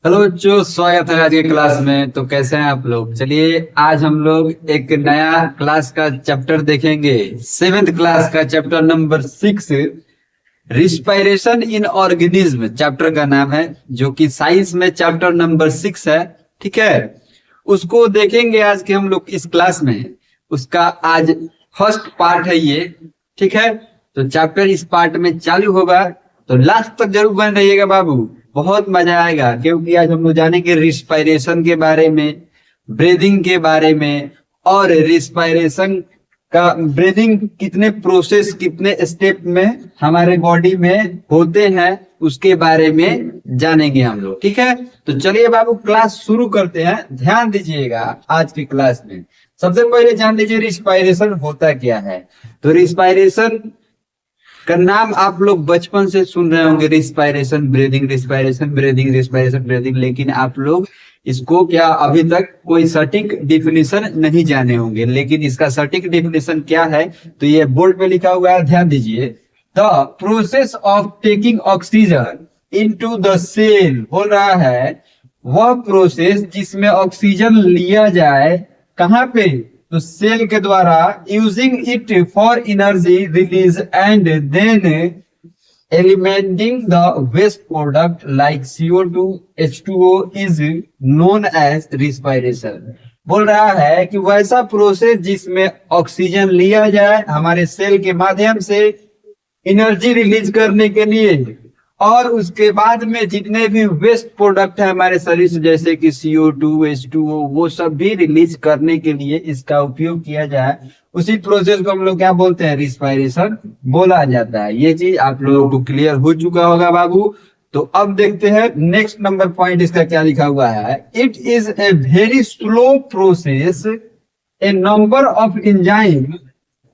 Hello बच्चों, स्वागत है आज के क्लास में। तो कैसे हैं आप लोग? चलिए आज हम लोग एक नया क्लास का चैप्टर देखेंगे। सेवेंथ क्लास का चैप्टर नंबर 6, रिस्पायरेशन इन ऑर्गेनिज्म चैप्टर का नाम है, जो कि साइंस में चैप्टर नंबर 6 है। ठीक है, उसको देखेंगे आज के हम लोग इस क्लास में। उसका आज फर्स्ट पार्ट है ये। ठीक है, तो चैप्टर इस पार्ट में चालू होगा, तो लास्ट तक जरूर बन रहिएगा बाबू, बहुत मजा आएगा। क्योंकि आज हम लोग जानेंगे रिस्पायरेशन के बारे में, ब्रीदिंग के बारे में, और रिस्पायरेशन का ब्रीदिंग कितने प्रोसेस कितने स्टेप में हमारे बॉडी में होते हैं उसके बारे में जानेंगे हम लोग। ठीक है, तो चलिए बाबू क्लास शुरू करते हैं। ध्यान दीजिएगा आज की क्लास में। सबसे पहले जान लीजिए रिस्पायरेशन होता क्या है। तो रिस्पायरेशन का नाम आप लोग बचपन से सुन रहे होंगे, respiration breathing, respiration breathing, respiration breathing, लेकिन आप लोग इसको क्या अभी तक कोई सटीक डिफिनीशन नहीं जाने होंगे। लेकिन इसका सटीक डिफिनीशन क्या है तो ये बोर्ड पे लिखा हुआ है, ध्यान दीजिए। The process of taking oxygen into the cell, बोल रहा है वह प्रोसेस जिसमें ऑक्सीजन लिया जाए कहां पे, तो सेल के द्वारा, using it for energy release and then eliminating the waste product like CO2, H2O is known as respiration। बोल रहा है कि वैसा प्रोसेस जिसमें ऑक्सीजन लिया जाए हमारे सेल के माध्यम से एनर्जी रिलीज करने के लिए, और उसके बाद में जितने भी वेस्ट प्रोडक्ट है हमारे शरीर से, जैसे कि CO2, H2O, वो सब भी रिलीज करने के लिए इसका उपयोग किया जाए, उसी प्रोसेस को हम लोग क्या बोलते हैं, रिस्पायरेशन बोला जाता है। ये चीज आप लोगों को क्लियर हो चुका होगा बाबू। तो अब देखते हैं नेक्स्ट नंबर पॉइंट, इसका क्या लिखा हुआ है। It is a very slow process, A number of enzyme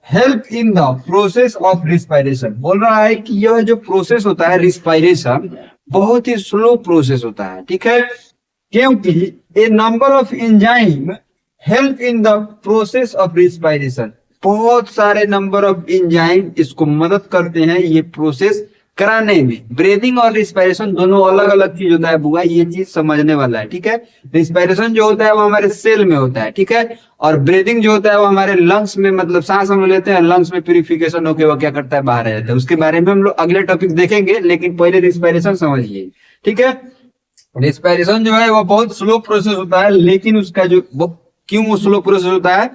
help in the process of respiration. बोल रहा है कि यह जो प्रोसेस होता है रिस्पायरेशन बहुत ही स्लो प्रोसेस होता है। ठीक है, क्योंकि a number of enzyme help in the process of respiration, बहुत सारे नंबर ऑफ एंजाइम इसको मदद करते हैं ये प्रोसेस कराने में। ब्रीदिंग और रिस्पायरेशन दोनों अलग अलग चीज होता है बुआ, ये चीज समझने वाला है। ठीक है, रिस्पायरेशन जो होता है वो हमारे सेल में होता है। ठीक है, और ब्रीदिंग जो होता है वो हमारे लंग्स में, मतलब सांस हम लेते हैं, लंग्स में प्यूरिफिकेशन होकर वो क्या करता है, बाहर आ जाता है। उसके बारे में हम लोग अगले टॉपिक देखेंगे, लेकिन पहले रिस्पायरेशन समझिए। ठीक है, रिस्पायरेशन जो है वो बहुत स्लो प्रोसेस होता है, लेकिन उसका जो क्यों स्लो प्रोसेस होता है,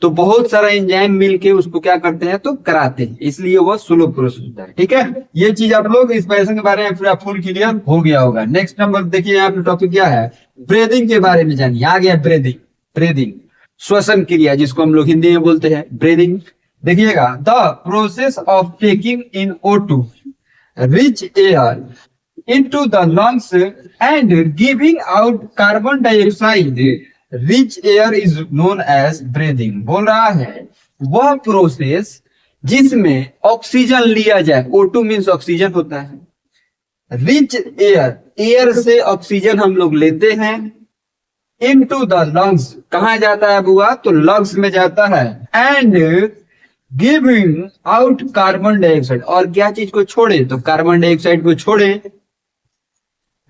तो बहुत सारा एंजाइम मिलके उसको क्या करते हैं, तो कराते हैं, इसलिए वो स्लो प्रोसेस होता है। ठीक है, ये चीज आप लोग रिस्पायरेशन के बारे में पूरा फुल क्लियर हो गया होगा। नेक्स्ट नंबर देखिए, यहाँ पे टॉपिक क्या है, ब्रीदिंग के बारे में जानिए। आ गया ब्रीदिंग, ब्रीदिंग श्वसन क्रिया जिसको हम लोग हिंदी में बोलते हैं ब्रीदिंग। देखिएगा, the process of taking in O2 rich air into the lungs and giving out carbon dioxide rich air is known as breathing। बोल रहा है वह प्रोसेस जिसमें ऑक्सीजन लिया जाए, O2 मीन्स ऑक्सीजन होता है, रिच एयर, एयर से ऑक्सीजन हम लोग लेते हैं, इनटू द लंग्स, कहा जाता है बुआ, तो लंग्स में जाता है, and giving out carbon dioxide, और क्या चीज को छोड़े, तो कार्बन डाइऑक्साइड को छोड़े,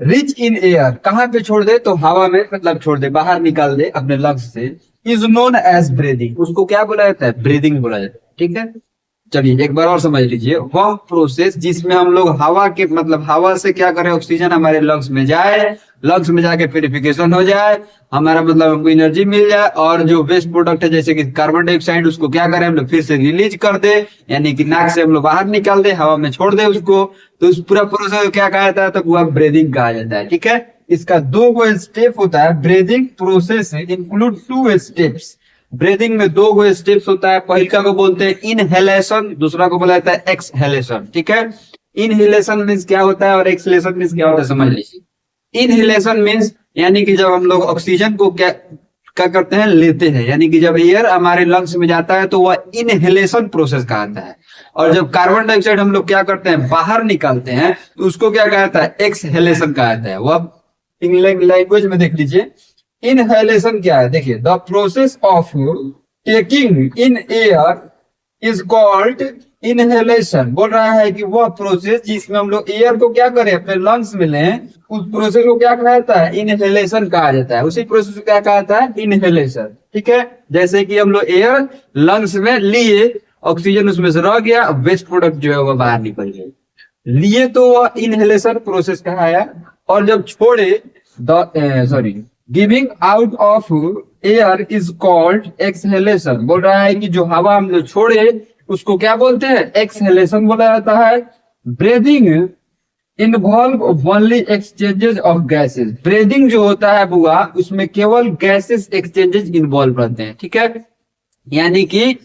रिच इन एयर, कहां पे छोड़ दे, तो हवा में, मतलब छोड़ दे, बाहर निकाल दे अपने लंग्स से, इज नोन एज ब्रीदिंग, उसको क्या बोला जाता है, ब्रीदिंग बोला जाता है। ठीक है, चलिए एक बार और समझ लीजिए, वह प्रोसेस जिसमें हम लोग हवा के, मतलब हवा से क्या करें, ऑक्सीजन हमारे लंग्स में जाए, लंग्स में जाके प्यूरिफिकेशन हो जाए, हमारा मतलब हमको एनर्जी मिल जाए, और जो वेस्ट प्रोडक्ट है जैसे कि कार्बन डाइऑक्साइड, उसको क्या करें हम लोग, फिर से रिलीज कर दे, यानी कि नाक से हम लोग बाहर निकाल दे, हवा में छोड़ दे उसको, तो उस पूरा प्रोसेस क्या कहा जाता है, तो वह ब्रीदिंग कहा जाता है। ठीक है, इसका दो गो स्टेप होता है, breathing process include 2 steps. Breathing में 2 गो स्टेप्स होता है, पहला को बोलते हैं इनहेलेशन, दूसरा को बोला जाता है एक्सहेलेशन। ठीक है, इनहेलेशन मीन्स क्या होता है और एक्सहेलेशन मीन्स क्या होता है, समझ लीजिए। इनहेलेशन मीन्स यानी कि जब हम लोग ऑक्सीजन को क्या करते हैं, लेते हैं, यानी कि जब एयर हमारे लंग्स में जाता है तो वह इनहेलेशन प्रोसेस कहलाता है, और जब कार्बन डाइऑक्साइड हम लोग क्या करते हैं, बाहर निकालते हैं, तो उसको क्या कहता है, एक्सहेलेशन कहता है। वह इंग्लिश लैंग्वेज में देख लीजिए, इनहेलेशन क्या है, देखिए, the process of taking in air is called inhalation बोल रहा है कि वह प्रोसेस जिसमें हम लोग एयर को क्या करें, अपने लंग्स में लें, उस प्रोसेस को क्या कहा जाता है, इनहेलेशन कहा जाता है। उसी प्रोसेस को क्या कहा जाता है, इनहेलेशन। ठीक है, जैसे कि हम लोग एयर लंग्स में लिए, ऑक्सीजन उसमें से रह गया, वेस्ट प्रोडक्ट जो है वो बाहर निकल गए, लिए तो वह इनहेलेशन प्रोसेस कहा। और जब छोड़े, sorry, giving out of air is called exhalation. बोल रहा है कि जो हवा हम जो छोड़े उसको क्या बोलते हैं, एक्सहेलेशन बोला जाता है। Breathing involve only exchanges of gases. Breathing जो होता है बुआ, उसमें केवल गैसेस एक्सचेंजेस इन्वॉल्व रहते हैं। ठीक है, यानी कि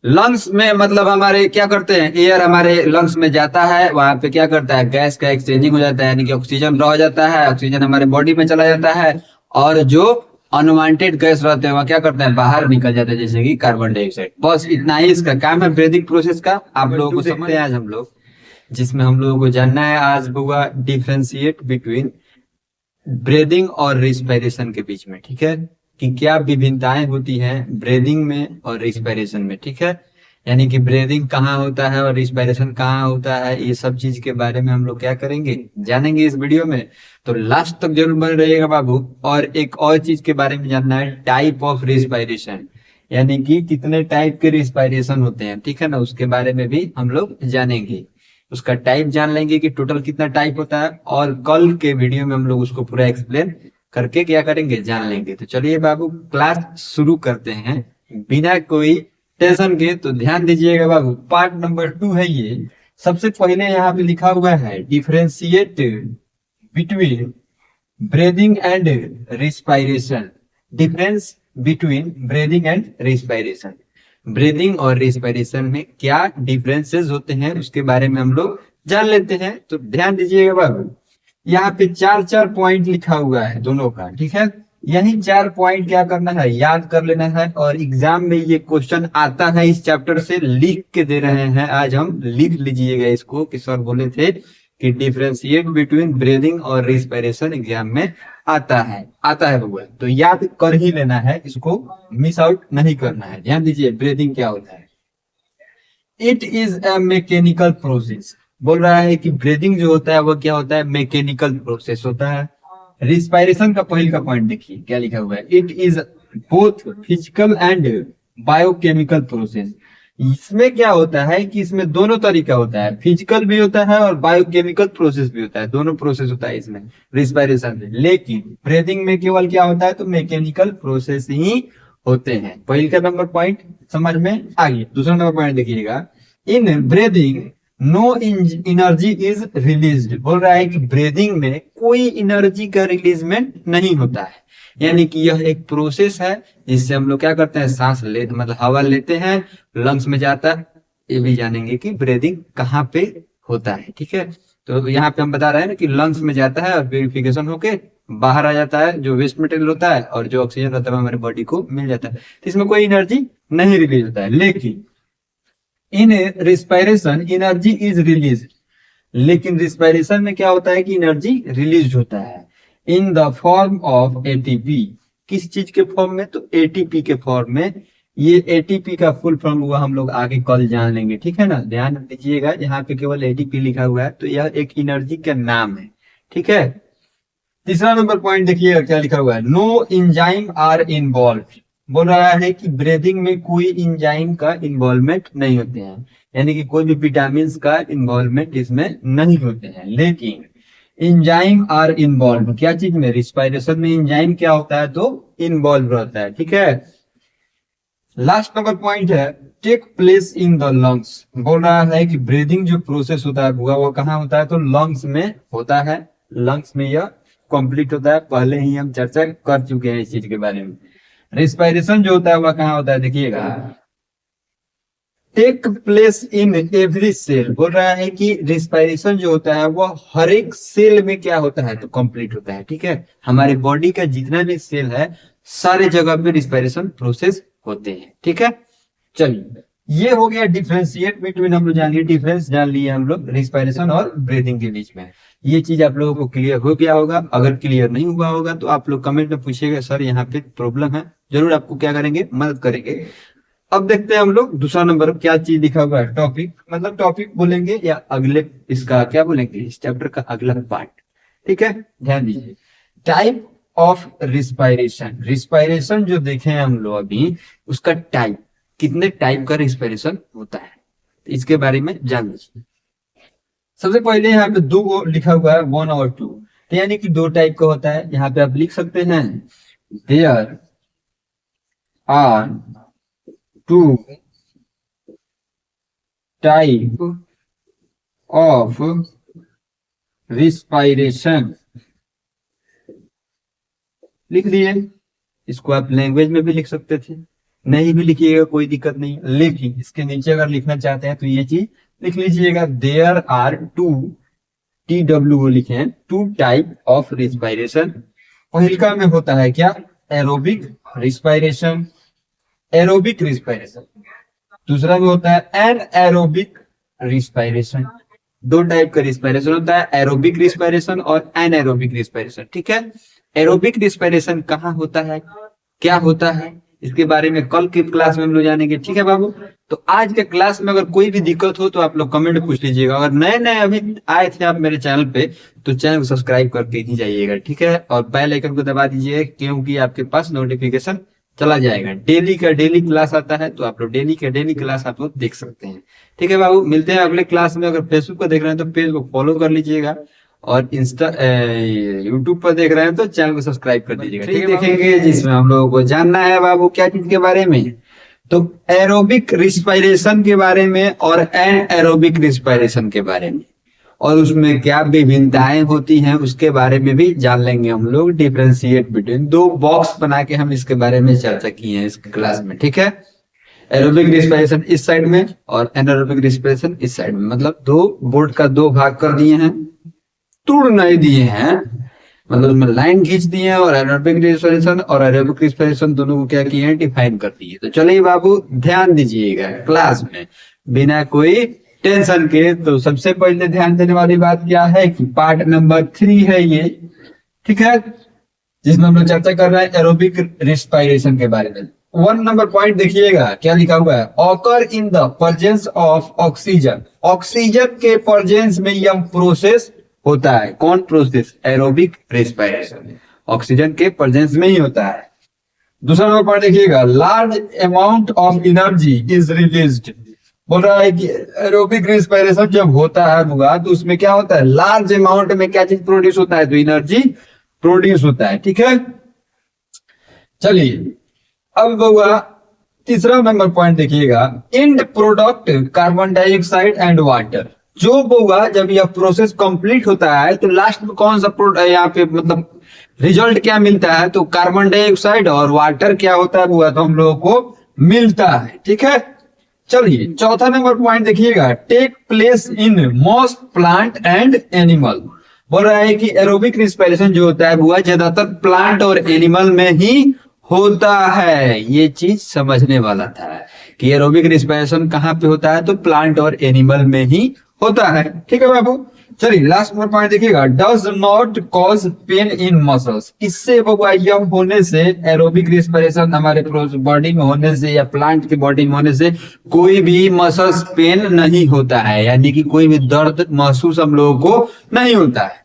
लंग्स में मतलब हमारे क्या करते हैं, एयर हमारे लंग्स में जाता है, वहां पे क्या करता है, गैस का एक्सचेंजिंग हो जाता है, यानी कि ऑक्सीजन रह जाता है, ऑक्सीजन हमारे बॉडी में चला जाता है, और जो अनवांटेड गैस रहते हैं वह क्या करते हैं, बाहर निकल जाते हैं, जैसे कि कार्बन डाइऑक्साइड। बस इतना ही इसका काम है ब्रीदिंग प्रोसेस का। आप लोगों को समझते हैं आज हम लोग, जिसमें हम लोगों को जानना है आज हुआ डिफ्रेंशिएट बिटवीन ब्रीदिंग और रिस्पायरेशन के बीच में। ठीक है, कि क्या विभिन्नताएं होती हैं ब्रीदिंग में और रिस्पायरेशन में। ठीक है, यानी कि ब्रीदिंग कहाँ होता है और रिस्पायरेशन कहाँ होता है, ये सब चीज के बारे में हम लोग क्या करेंगे, जानेंगे इस वीडियो में। तो लास्ट तक जरूर बने रहिएगा बाबू। और एक और चीज के बारे में जानना है, टाइप ऑफ रिस्पायरेशन, यानी कि कितने टाइप के रिस्पायरेशन होते हैं। ठीक है ना, उसके बारे में भी हम लोग जानेंगे, उसका टाइप जान लेंगे कि टोटल कितना टाइप होता है, और कल के वीडियो में हम लोग उसको पूरा एक्सप्लेन करके क्या करेंगे, जान लेंगे। तो चलिए बाबू क्लास शुरू करते हैं बिना कोई टेंशन के। तो ध्यान दीजिएगा बाबू, पार्ट नंबर 2 है ये। सबसे पहले यहाँ पे लिखा हुआ है differentiate between breathing and respiration. Difference between breathing and respiration, breathing और रिस्पायरेशन में क्या डिफरेंसेस होते हैं उसके बारे में हम लोग जान लेते हैं। तो ध्यान दीजिएगा बाबू, यहाँ पे 4 पॉइंट लिखा हुआ है दोनों का। ठीक है, यही 4 पॉइंट क्या करना है, याद कर लेना है, और एग्जाम में ये क्वेश्चन आता है इस चैप्टर से, लिख के दे रहे हैं आज हम। लिख लीजिएगा इसको कि सर बोले थे कि डिफरेंशिएट बिटवीन ब्रीदिंग और रिस्पायरेशन एग्जाम में आता है बउआ, तो याद कर ही लेना है, इसको मिस आउट नहीं करना है। ध्यान दीजिए, ब्रीदिंग क्या होता है, it is a mechanical process. बोल रहा है कि ब्रीदिंग जो होता है वो क्या होता है, मैकेनिकल प्रोसेस होता है। रिस्पायरेशन का पहले का पॉइंट देखिए क्या लिखा हुआ है, it is both physical and biochemical process. इसमें क्या होता है कि इसमें दोनों तरीका होता है, फिजिकल भी होता है और बायोकेमिकल प्रोसेस भी होता है, दोनों प्रोसेस होता है इसमें रिस्पायरेशन में। लेकिन ब्रीदिंग में केवल क्या होता है, तो मैकेनिकल प्रोसेस ही होते हैं। पहले का नंबर पॉइंट समझ में आ गया। दूसरा नंबर पॉइंट देखिएगा, in breathing no energy is released. बोल रहा है कि ब्रीदिंग में कोई एनर्जी का रिलीजमेंट नहीं होता है, यानी कि यह एक प्रोसेस है जिससे हम लोग क्या करते हैं, सांस ले मतलब हवा लेते हैं, लंग्स में जाता है। ये भी जानेंगे कि ब्रीदिंग कहाँ पे होता है। ठीक है, तो यहाँ पे हम बता रहे हैं ना कि लंग्स में जाता है और प्यूरिफिकेशन होके बाहर आ जाता है, जो वेस्ट मटेरियल होता है और जो ऑक्सीजन रहता है हमारे बॉडी को मिल जाता है। तो इसमें कोई एनर्जी नहीं रिलीज होता है। लेकिन इन रिस्पायरेशन एनर्जी इज रिलीज, लेकिन रिस्पायरेशन में क्या होता है कि एनर्जी रिलीज होता है in the form of ATP. किस चीज के फॉर्म में, तो एटीपी के फॉर्म में। ये एटीपी का फुल फॉर्म हुआ, हम लोग आगे कल जान लेंगे। ठीक है ना, ध्यान दीजिएगा, यहाँ पे केवल एटीपी लिखा हुआ है तो यह एक एनर्जी का नाम है। ठीक है, तीसरा नंबर पॉइंट देखिएगा क्या लिखा हुआ है, नो एंजाइम आर इन्वॉल्व। बोल रहा है कि ब्रीदिंग में कोई एंजाइम का इन्वॉल्वमेंट नहीं होते हैं, यानी कि कोई भी विटामिन का इन्वॉल्वमेंट इसमें नहीं होते हैं। लेकिन एंजाइम आर इन्वॉल्व, क्या चीज में, रिस्पायरेशन में एंजाइम क्या होता है, तो इन्वॉल्व रहता है। ठीक है, लास्ट नंबर पॉइंट है take place in the lungs. बोल रहा है कि ब्रीदिंग जो प्रोसेस होता है वो कहाँ होता है, तो लंग्स में होता है। लंग्स में यह कंप्लीट होता है, पहले ही हम चर्चा कर चुके हैं इस चीज के बारे में। रिस्पायरेशन जो होता है वह कहाँ होता है, देखिएगा take place in every cell. बोल रहा है कि रिस्पायरेशन जो होता है वो हर एक सेल में क्या होता है, तो कंप्लीट होता है। ठीक है, हमारे बॉडी का जितना भी सेल है सारे जगह पे रिस्पायरेशन प्रोसेस होते हैं। ठीक है, चलिए ये हो गया डिफरेंशिएट बिटवीन, हम लोग जान लिए, डिफरेंस जान लिए हम लोग रिस्पायरेशन और ब्रीदिंग के बीच में। ये चीज आप लोगों को क्लियर हो गया होगा। अगर क्लियर नहीं हुआ होगा तो आप लोग कमेंट में पूछिएगा, सर यहाँ पे प्रॉब्लम है, जरूर आपको क्या करेंगे, मदद करेंगे। अब देखते हैं हम लोग दूसरा नंबर क्या चीज लिखा हुआ है, टॉपिक, मतलब टॉपिक बोलेंगे या अगले इसका क्या बोलेंगे, इस चैप्टर का अगला पार्ट। ठीक है, ध्यान दीजिए। टाइप ऑफ रिस्पायरेशन, रिस्पायरेशन जो देखे हैं हम लोग अभी, उसका टाइप, कितने टाइप का रिस्पायरेशन होता है, इसके बारे में जान लीजिए। सबसे पहले यहाँ पे दो को लिखा हुआ है, 1 और 2, तो यानी कि दो टाइप का होता है। यहाँ पे आप लिख सकते हैं there are 2 type of respiration, लिख दिए। इसको आप लैंग्वेज में भी लिख सकते थे, नहीं भी लिखिएगा कोई दिक्कत नहीं, लेकिन इसके नीचे अगर लिखना चाहते हैं तो ये चीज लिख लीजिएगा, देयर आर 2 TW लिखे हैं, 2 टाइप ऑफ रिस्पायरेशन। पहिलका में होता है क्या, एरोबिक रिस्पायरेशन, एरोबिक रिस्पायरेशन। दूसरा में होता है एनएरोबिक रिस्पायरेशन। दो टाइप का रिस्पायरेशन होता है, एरोबिक रिस्पायरेशन और एनएरोबिक रिस्पायरेशन। ठीक है, एरोबिक रिस्पायरेशन कहाँ होता है, क्या होता है, इसके बारे में कल के क्लास में हम लोग जानेंगे। ठीक है बाबू, तो आज के क्लास में अगर कोई भी दिक्कत हो तो आप लोग कमेंट पूछ लीजिएगा। अगर नए नए अभी आए थे आप मेरे चैनल पे तो चैनल को सब्सक्राइब करके ही जाइएगा। ठीक है, और बेल आइकन को दबा दीजिए, क्योंकि आपके पास नोटिफिकेशन चला जाएगा। डेली का डेली क्लास आता है, तो आप लोग डेली का डेली क्लास आप लोग देख सकते हैं। ठीक है बाबू, मिलते हैं अगले क्लास में। अगर फेसबुक पर देख रहे हैं तो पेज को फॉलो कर लीजिएगा, और इंस्टा यूट्यूब पर देख रहे हैं तो चैनल को सब्सक्राइब कर दीजिएगा। ठीक है, देखेंगे जिसमें हम लोगों को जानना है बाबू क्या चीज के बारे में, तो एरोबिक रिस्पायरेशन के बारे में और एनएरोबिक रिस्पायरेशन के बारे में, और उसमें क्या विभिन्नताएं होती हैं उसके बारे में भी जान लेंगे हम लोग। डिफरेंशिएट बिटवीन, दो बॉक्स बना के हम इसके बारे में चर्चा की है इस क्लास में। ठीक है, एरोबिक रिस्पायरेशन इस साइड में और एनारोबिक रिस्पायरेशन इस साइड में, मतलब दो बोर्ड का दो भाग कर दिए हैं, तोड़ नहीं दिए हैं, मतलब उसमें लाइन खींच दिए हैं, और एनारोबिक रिस्पायरेशन और एरोबिक रिस्पायरेशन दोनों को क्या किए हैं, डिफाइन कर दिए। तो चलिए बाबू ध्यान दीजिएगा क्लास में बिना कोई टेंशन के। तो सबसे पहले ध्यान देने वाली बात क्या है कि पार्ट नंबर 3 है ये, ठीक है, जिसमें हम लोग चर्चा कर रहे हैं एरोबिक रिस्पायरेशन के बारे में। 1 नंबर पॉइंट देखिएगा क्या लिखा हुआ है, occur in the presence of oxygen, oxygen के प्रेजेंस में यह प्रोसेस होता है। कौन प्रोसेस, एरोबिक रिस्पायरेशन, ऑक्सीजन के प्रेजेंस में ही होता है। दूसरा नंबर पॉइंट देखिएगा, large amount of energy is released, बोल रहा है कि एरोबिक रिस्पायरेशन जब होता है हुआ तो उसमें क्या होता है, लार्ज अमाउंट में क्या चीज प्रोड्यूस होता है, तो एनर्जी प्रोड्यूस होता है। ठीक है, चलिए अब बउआ तीसरा नंबर पॉइंट देखिएगा, and product carbon dioxide and water. जो बउआ जब यह प्रोसेस कंप्लीट होता है तो लास्ट में कौन सा प्रोडक्ट यहाँ पे मतलब रिजल्ट क्या मिलता है, तो कार्बन डाइऑक्साइड और वाटर क्या होता है बुआ, तो हम लोगों को मिलता है। ठीक है, चलिए चौथा नंबर पॉइंट देखिएगा, take place in most plant and animal. बोल रहा है कि एरोबिक रिस्पायरेशन जो होता है बुआ ज्यादातर प्लांट और एनिमल में ही होता है। ये चीज समझने वाला था कि एरोबिक रिस्पायरेशन कहाँ पे होता है, तो प्लांट और एनिमल में ही होता है। ठीक है बाबू, चलिए लास्ट पॉइंट देखिएगा, does not cause pain in muscles. इससे बउआ यह होने से, एरोबिक रिस्पायरेशन हमारे बॉडी में होने से या प्लांट की बॉडी में होने से कोई भी मसल्स पेन नहीं होता है, यानी कि कोई भी दर्द महसूस हम लोगों को नहीं होता है।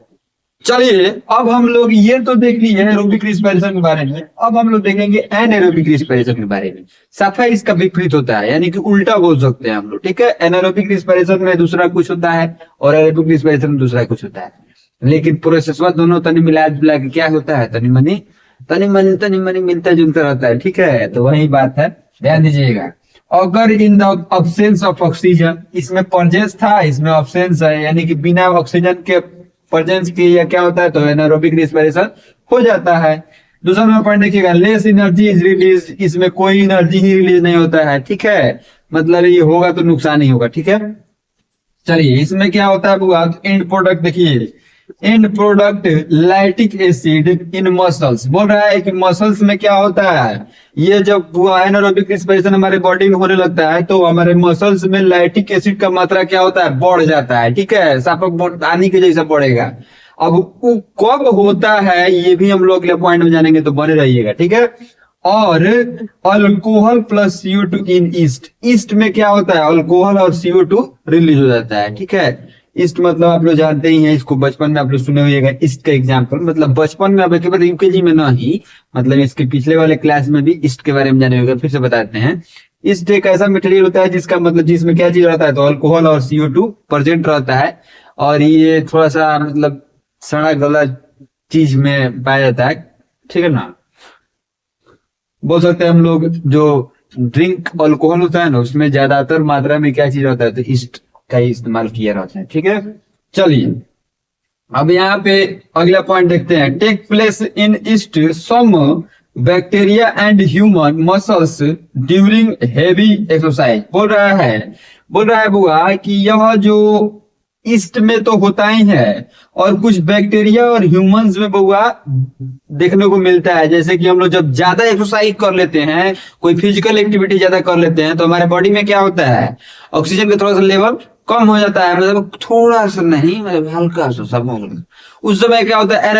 चलिए अब हम लोग ये तो देख लिए एरोबिक रिस्पायरेशन के बारे में, अब हम लोग देखेंगे एनएरोबिक रिस्पायरेशन के बारे में। सफाई इसका विपरीत होता है, यानी कि उल्टा बोल सकते हैं हम लोग। ठीक है, एनारोबिक रिस्पायरेशन में दूसरा कुछ होता है और एरोबिक रिस्पायरेशन में दूसरा कुछ होता है, लेकिन प्रोसेस दोनों तनी मिला जुला के क्या होता है, तनी मनी मिलता जुलता रहता है। ठीक है, तो वही बात है, ध्यान दीजिएगा। अगर in the absence of oxygen, इसमें प्रेजेंस था, इसमें अब्सेंस है, यानी कि बिना ऑक्सीजन के प्रेजेंस के या क्या होता है, तो एनारोबिक रिस्पायरेशन हो जाता है। दूसरा नंबर पॉइंट देखिएगा, लेस एनर्जी इज रिलीज, इसमें कोई एनर्जी ही रिलीज नहीं होता है। ठीक है, मतलब ये होगा तो नुकसान ही होगा। ठीक है, चलिए इसमें क्या होता है, एंड प्रोडक्ट देखिए, and product lactic acid in muscles. बोल रहा है कि मसल्स में क्या होता है, ये जब एनारोबिक रिस्पायरेशन हमारे बॉडी में होने लगता है तो हमारे मसल्स में लैक्टिक एसिड का मात्रा क्या होता है, बढ़ जाता है। ठीक है, सापक पानी के जैसा बढ़ेगा। अब वो कब होता है ये भी हम लोग अगले पॉइंट में जानेंगे, तो बने रहिएगा। ठीक है, और अल्कोहल प्लस CO2 इन ईस्ट। ईस्ट में क्या होता है, अल्कोहल और CO2 रिलीज हो जाता है। ठीक है, ईस्ट मतलब आप लोग जानते ही हैं, इसको बचपन में आप लोग सुने होइएगा। ईस्ट का एग्जाम्पल मतलब बचपन में, अब केवल यूकेजी में ना ही, मतलब इसके पिछले वाले क्लास में भी ईस्ट के बारे में जाने होगा। फिर से बताते हैं, ईस्ट एक ऐसा मटेरियल होता है जिसका मतलब जिसमें क्या चीज रहता है, तो अल्कोहल और CO2 प्रेजेंट रहता है। और ये थोड़ा सा मतलब सड़ा गला चीज में पाया जाता है। ठीक है ना, बोल सकते हैं हम लोग जो ड्रिंक अल्कोहल होता है ना, उसमें ज्यादातर मात्रा में क्या चीज रहता है, तो ईस्ट का ही इस्तेमाल किया रहता है। ठीक है, चलिए अब यहाँ पे अगला पॉइंट देखते हैं। Take place in yeast some bacteria and human muscles during heavy exercise. बोल रहा है बुआ कि यह जो ईस्ट में तो होता ही है, और कुछ बैक्टीरिया और ह्यूमंस में बुआ देखने को मिलता है। जैसे कि हम लोग जब ज्यादा एक्सरसाइज कर लेते हैं, कोई फिजिकल एक्टिविटी ज्यादा कर लेते हैं, तो हमारे बॉडी में क्या होता है, ऑक्सीजन का थोड़ा सा लेवल कम हो जाता है। मतलब थोड़ा सा नहीं, मतलब हल्का सा सब। उस समय क्या होता है,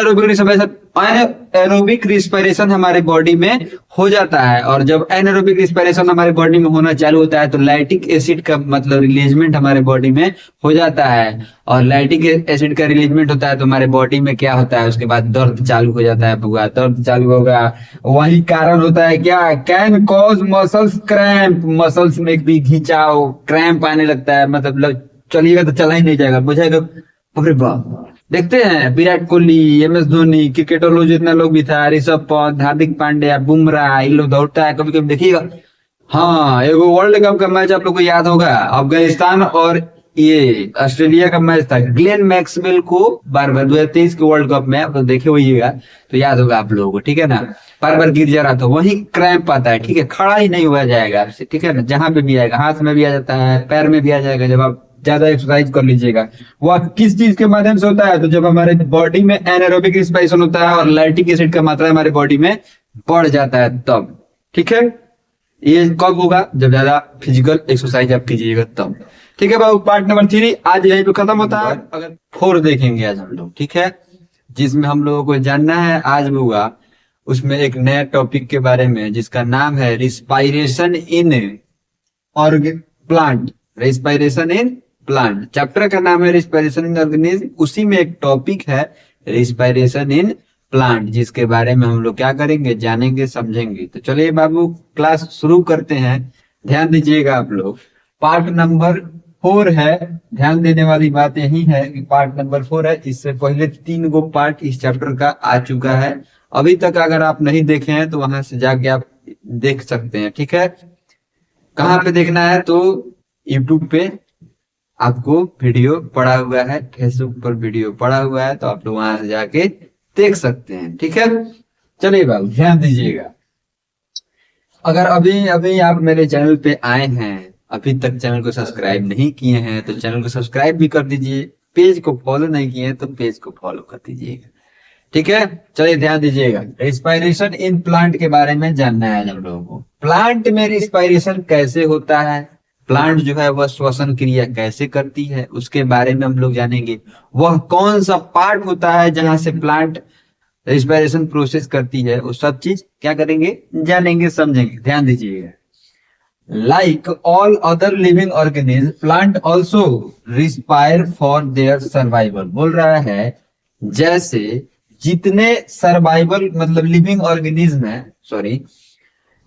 एनारोबिक रिस्पिरेशन हमारे बॉडी में हो जाता है। और जब एनारोबिक रिस्पिरेशन हमारे बॉडी में होना चालू होता है, तो लैक्टिक एसिड का मतलब रिलीजमेंट हमारे बॉडी में हो जाता है। और लैक्टिक एसिड का रिलीजमेंट होता है तो हमारे बॉडी में क्या होता है, उसके बाद दर्द चालू हो जाता है बुआ। दर्द चालू होगा, वही कारण होता है क्या, can cause muscles cramp. Muscles में भी खिंचाव, क्रैम्प आने लगता है। मतलब चलिएगा तो चला ही नहीं जाएगा, बुझाएगा। अरे बाप, देखते हैं विराट कोहली, MS धोनी, क्रिकेटर लोग जितना लोग भी था, ऋषभ पंत, हार्दिक पांड्या, बुमराह, इन लोग दौड़ता है कभी कभी देखिएगा। हाँ, एगो वर्ल्ड कप का मैच आप लोग को याद होगा, अफगानिस्तान और ये ऑस्ट्रेलिया का मैच था। ग्लेन मैक्सवेल को बार बार 2023 के वर्ल्ड कप में आप लोग देखे होइएगा तो याद होगा आप लोगों को। ठीक है ना, बार बार गिर जा रहा था, वही क्रैम्प आता है। ठीक है, खड़ा ही नहीं हुआ जाएगा आपसे। ठीक है ना, जहां पे भी आएगा, हाथ में भी आ जाता है, पैर में भी आ जाएगा। जब आप ज्यादा एक्सरसाइज कर लीजिएगा, वह किस चीज के माध्यम से होता है, तो जब हमारे बॉडी में एनारोबिक रिस्पिरेशन होता है और लैक्टिक एसिड का मात्रा हमारे बॉडी में बढ़ जाता है तब। ठीक है, ये कब होगा, जब ज्यादा फिजिकल एक्सरसाइज आप कीजिएगा तब। ठीक है बाबू, पार्ट नंबर 3 आज यहीं पे खत्म होता है। अगर 4 देखेंगे आज हम लोग, ठीक है, जिसमें हम लोगों को जानना है आज होगा उसमें एक नया टॉपिक के बारे में, जिसका नाम है respiration in plant. Respiration in plant chapter का नाम है रिस्पायरेशन इन ऑर्गेनिज्म। उसी में एक टॉपिक है रिस्पायरेशन इन प्लांट, जिसके बारे में हम लोग क्या करेंगे, जानेंगे, समझेंगे। तो चलिए बाबू, क्लास शुरू करते हैं। ध्यान दीजिएगा आप लोग, पार्ट नंबर 4 है। ध्यान देने वाली बात यही है कि पार्ट नंबर 4 है। इससे पहले 3 गो पार्ट इस चैप्टर का आ चुका है। अभी तक अगर आप नहीं देखे हैं तो वहां से जाके आप देख सकते हैं। ठीक है, कहाँ पे देखना है, तो यूट्यूब पे आपको वीडियो पड़ा हुआ है, फेसबुक पर वीडियो पड़ा हुआ है, तो आप लोग वहां से जाके देख सकते हैं। ठीक है, चलिए बाबू ध्यान दीजिएगा। अगर अभी अभी आप मेरे चैनल पे आए हैं, अभी तक चैनल को सब्सक्राइब नहीं किए हैं, तो चैनल को सब्सक्राइब भी कर दीजिए। पेज को फॉलो नहीं किए हैं तो पेज को फॉलो कर दीजिएगा। ठीक है, चलिए ध्यान दीजिएगा। रिस्पायरेशन इन प्लांट के बारे में जानना है हम लोगों को। प्लांट में रिस्पायरेशन कैसे होता है, प्लांट जो है वह श्वसन क्रिया कैसे करती है, उसके बारे में हम लोग जानेंगे। वह कौन सा पार्ट होता है जहां से प्लांट रिस्पायरेशन प्रोसेस करती है, वो सब चीज क्या करेंगे, जानेंगे, समझेंगे। ध्यान दीजिएगा। Like all other living organism, plant also respire for their survival. बोल रहा है जैसे जितने सर्वाइवल मतलब लिविंग ऑर्गेनिज्म है, सॉरी,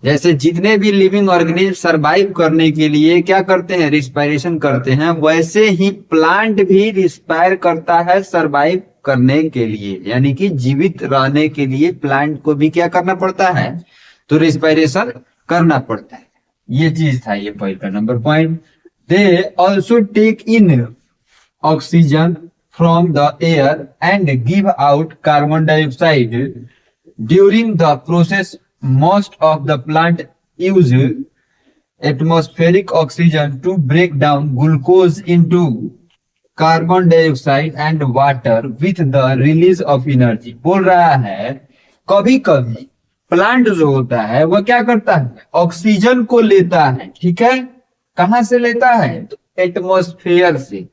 जैसे जितने भी लिविंग ऑर्गेनिज्म सरवाइव करने के लिए क्या करते हैं, रिस्पायरेशन करते हैं, वैसे ही प्लांट भी रिस्पायर करता है सरवाइव करने के लिए। यानी कि जीवित रहने के लिए प्लांट को भी क्या करना पड़ता है, तो रिस्पायरेशन करना पड़ता है। ये चीज था, ये पहला number point. They also take in oxygen from the air and give out carbon dioxide during the process. Most of the plant use atmospheric oxygen to break down glucose into carbon dioxide and water with the release of energy। बोल रहा है कभी कभी plant जो होता है वह क्या करता है, ऑक्सीजन को लेता है। ठीक है, कहां से लेता है, तो एटमॉस्फेयर से।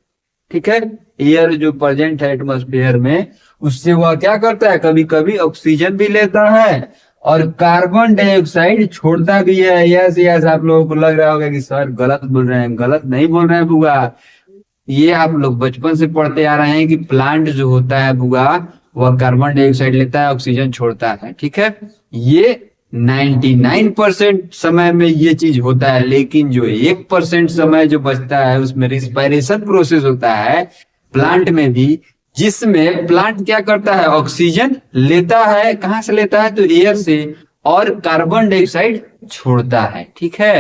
ठीक है, एयर जो प्रेजेंट है एटमॉस्फेयर में, उससे वह क्या करता है, कभी कभी ऑक्सीजन भी लेता है और कार्बन डाइऑक्साइड छोड़ता भी है। यस यस, आप लोगों को लग रहा होगा कि सर गलत बोल रहे हैं। गलत नहीं बोल रहे हैं बुआ, ये आप लोग बचपन से पढ़ते आ रहे हैं कि प्लांट जो होता है बुआ, वह कार्बन डाइऑक्साइड लेता है, ऑक्सीजन छोड़ता है। ठीक है, ये 99% समय में ये चीज होता है, लेकिन जो 1% समय जो बचता है उसमें रिस्पायरेशन प्रोसेस होता है प्लांट में भी, जिसमें प्लांट क्या करता है, ऑक्सीजन लेता है। कहां से लेता है, तो एयर से, और कार्बन डाइऑक्साइड छोड़ता है। ठीक है,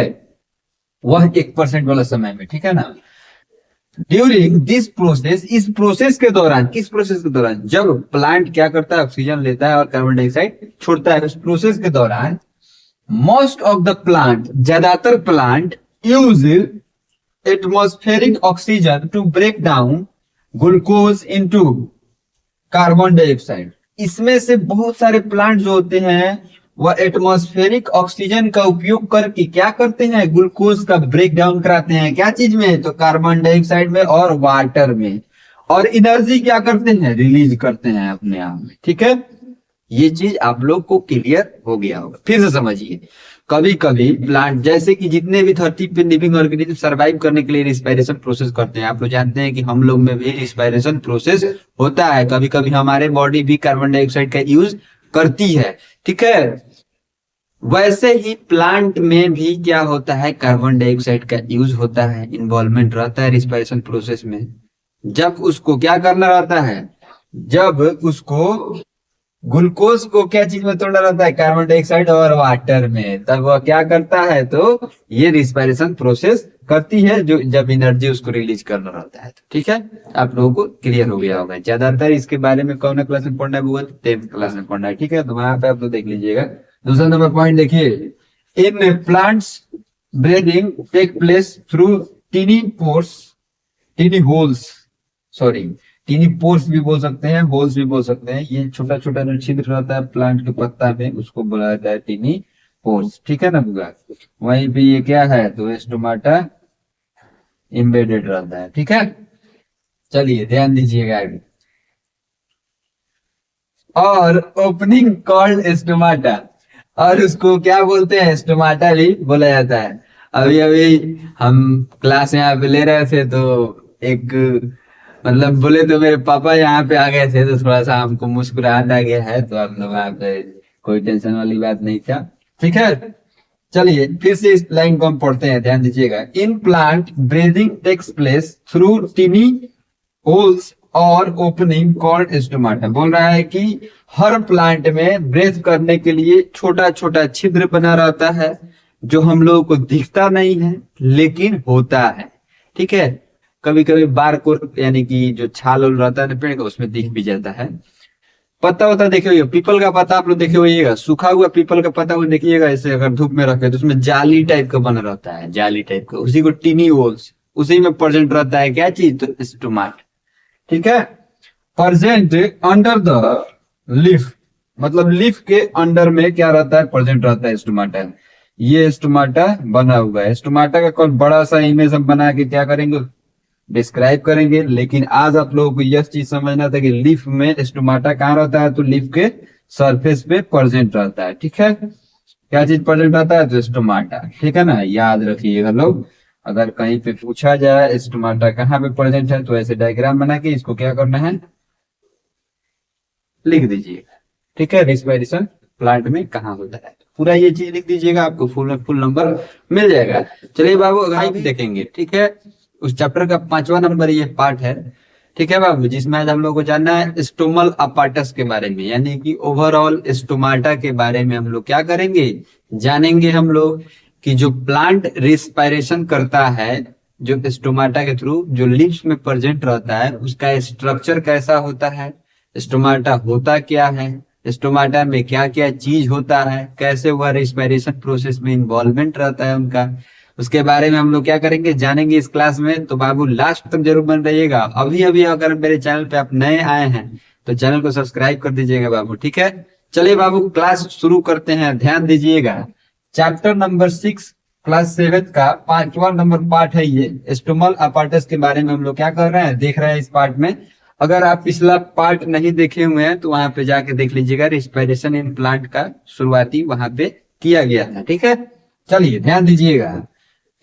वह 1% वाला समय में। ठीक है ना, ड्यूरिंग दिस प्रोसेस, इस प्रोसेस के दौरान, किस प्रोसेस के दौरान, जब प्लांट क्या करता है, ऑक्सीजन लेता है और कार्बन डाइऑक्साइड छोड़ता है, उस प्रोसेस के दौरान मोस्ट ऑफ द प्लांट, ज्यादातर plant use atmospheric oxygen to break down glucose into carbon dioxide. इसमें से बहुत सारे प्लांट जो होते हैं वह एटमॉस्फेरिक ऑक्सीजन का उपयोग करके क्या करते हैं, ग्लूकोज का ब्रेक डाउन कराते हैं। क्या चीज में, तो कार्बन डाइऑक्साइड में और वाटर में, और एनर्जी क्या करते हैं, रिलीज करते हैं अपने आप में। ठीक है, ये चीज आप लोग को क्लियर हो गया होगा। फिर से समझिए, कभी कभी प्लांट, जैसे कि जितने भी धरती पे लिविंग ऑर्गेनिज्म सर्वाइव करने के लिए रिस्पायरेशन प्रोसेस करते हैं, आप लोग जानते हैं कि हम लोग में भी रिस्पायरेशन प्रोसेस होता है। कभी कभी हमारे बॉडी भी कार्बन डाइऑक्साइड का यूज करती है। ठीक है, वैसे ही प्लांट में भी क्या होता है, कार्बन डाइऑक्साइड का यूज होता है, इन्वॉल्वमेंट रहता है रिस्पायरेशन प्रोसेस में। जब उसको क्या करना रहता है, जब उसको ग्लूकोज को क्या चीज में तोड़ना रहता है, कार्बन डाइऑक्साइड और वाटर में, तब वह क्या करता है, तो ये रिस्पायरेशन प्रोसेस करती है, जो जब एनर्जी उसको रिलीज करना रहता है। ठीक है, आप लोगों को क्लियर हो गया होगा। ज्यादातर इसके बारे में कौन क्लास में पढ़ना है, 10th क्लास में पढ़ना है। ठीक है, तो वहां पे आप लोग देख लीजिएगा। दूसरा नंबर पॉइंट देखिए, in plants breathing take place through tiny pores, tiny holes, sorry tiny pores भी बोल सकते हैं, होल्स भी बोल सकते हैं। ये छोटा छोटा जो छिद्र रहता है प्लांट के पत्ता में, उसको बोला जाता है टीनी पोर्स। ठीक है ना बुआ, वहीं पे ये क्या है, तो स्टोमाटा एम्बेडेड रहता है। ठीक है, चलिए ध्यान दीजिएगा आगे। और ओपनिंग कॉल्ड स्टोमाटा, और उसको क्या बोलते हैं, स्टोमाटा भी बोला जाता है। अभी अभी हम क्लास यहाँ पे ले रहे थे, तो एक मतलब बोले तो मेरे पापा यहाँ पे आ गए थे, तो थोड़ा सा हमको मुस्कुराहट आ गया है। तो आप लोग यहाँ पे कोई टेंशन वाली बात नहीं था। ठीक है, चलिए फिर से इस लाइन को हम पढ़ते हैं, ध्यान दीजिएगा। In plant breathing takes place through tiny holes और ओपनिंग कॉल्ड स्टोमाटा। बोल रहा है कि हर प्लांट में ब्रेथ करने के लिए छोटा छोटा छिद्र बना रहता है, जो हम लोगों को दिखता नहीं है लेकिन होता है। ठीक है, कभी कभी बारकोर यानी कि जो छाल रहता है ना पेड़ का, उसमें दिख भी जाता है। पत्ता होता देखिए, पीपल का पत्ता आप लोग देखे होइएगा, सूखा हुआ पीपल का पत्ता वो देखिएगा, ऐसे अगर धूप में रखे तो उसमें जाली टाइप का बना रहता है, जाली टाइप का, उसी को टीनी होल्स, उसी में प्रेजेंट रहता है क्या चीज, तो स्टोमाटा। ठीक है, प्रेजेंट अंडर द लीफ, मतलब लीफ के अंडर में क्या रहता है, प्रेजेंट रहता है स्टोमाटा। ये स्टोमाटा बना हुआ है। स्टोमाटा का कौन बड़ा सा इमेज हम बना के क्या करेंगे, डिस्क्राइब करेंगे। लेकिन आज आप लोगों को यह चीज समझना था कि लीफ में स्टोमाटा कहाँ रहता है, तो लीफ के सरफेस पे प्रेजेंट रहता है। ठीक है, क्या चीज प्रेजेंट रहता है, तो स्टोमाटा। ठीक है ना, याद रखिएगा लोग, अगर कहीं पे पूछा जाए स्टोमाटा कहाँ पे प्रेजेंट है, तो ऐसे डायग्राम बना के इसको क्या करना है, लिख दीजिएगा। ठीक है, रिस्पायरेशन प्लांट में कहाँ होता है, पूरा ये चीज लिख दीजिएगा, आपको फुल नंबर मिल जाएगा। चलिए बाबू अगर भी देखेंगे। ठीक है, उस चैप्टर का 5वां नंबर ये पार्ट है। ठीक है बाबू, जिसमें आज हम लोग को जानना है स्टोमल अपार्टस के बारे में, यानी कि ओवरऑल स्टोमाटा के बारे में हम लोग क्या करेंगे, जानेंगे हम लोग कि जो प्लांट रिस्पायरेशन करता है, जो स्टोमाटा के थ्रू जो लिप्स में प्रेजेंट रहता है, उसका स्ट्रक्चर कैसा होता है, स्टोमाटा होता क्या है, स्टोमाटा में क्या क्या चीज होता है, कैसे वह रिस्पायरेशन प्रोसेस में इन्वॉल्वमेंट रहता है उनका, उसके बारे में हम लोग क्या करेंगे, जानेंगे इस क्लास में। तो बाबू लास्ट तक जरूर बन रहिएगा। अभी अभी अगर मेरे चैनल पे आप नए आए हैं तो चैनल को सब्सक्राइब कर दीजिएगा बाबू। ठीक है, चलिए बाबू क्लास शुरू करते हैं, ध्यान दीजिएगा। चैप्टर नंबर 6 क्लास 7 का 5वां नंबर पार्ट है ये, स्टोमल अपार्टस के बारे में हम लोग क्या कर रहे हैं, देख रहे हैं इस पार्ट में। अगर आप पिछला पार्ट नहीं देखे हुए हैं तो वहां पे जाके देख लीजिएगा, रिस्पायरेशन इन प्लांट का शुरुआती वहां पे किया गया था। ठीक है, चलिए ध्यान दीजिएगा।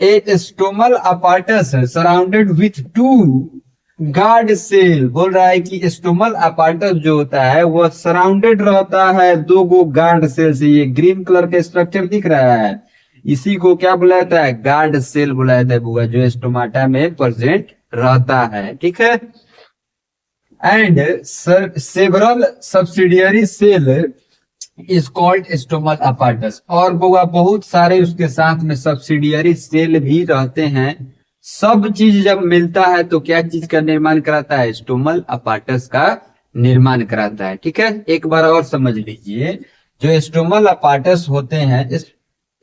A stomal apparatus surrounded with two guard cell, बोल रहा है कि स्टोमल अपार्टस जो होता है वह सराउंडेड रहता है दो गो गार्ड सेल से। ये ग्रीन कलर का स्ट्रक्चर दिख रहा है, इसी को क्या बुलाया जाता है? गार्ड सेल बुलाया जाता है बुआ, जो स्टोमाटा में प्रेजेंट रहता है। ठीक है, and several subsidiary cell is called stomal apparatus. और बुआ बहुत सारे उसके साथ में सब्सिडियरी सेल भी रहते हैं। सब चीज जब मिलता है तो क्या चीज का निर्माण कराता है? स्टोमल अपार्टस का निर्माण कराता है। ठीक है, एक बार और समझ लीजिए, जो स्टोमल अपार्टस होते हैं,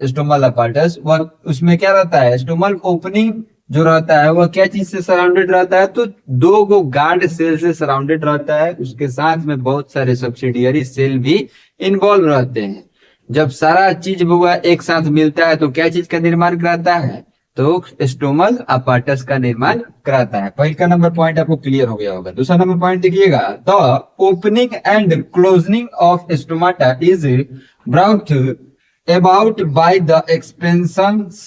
स्टोमल अपार्टस, वह उसमें क्या रहता है? स्टोमल ओपनिंग जो रहता है वह क्या चीज से सराउंडेड रहता है? तो दो गो गार्ड सेल से सराउंडेड रहता है, उसके साथ में बहुत सारे सब्सिडियरी सेल भी इन्वॉल्व रहते हैं। जब सारा चीज बुआ एक साथ मिलता है तो क्या चीज का निर्माण कराता है? तो स्टोमल अपार्टस का निर्माण कराता है। पहला नंबर पॉइंट आपको क्लियर हो गया होगा। दूसरा नंबर पॉइंट देखिएगा, the opening and closing of stomata is brought about by the expansions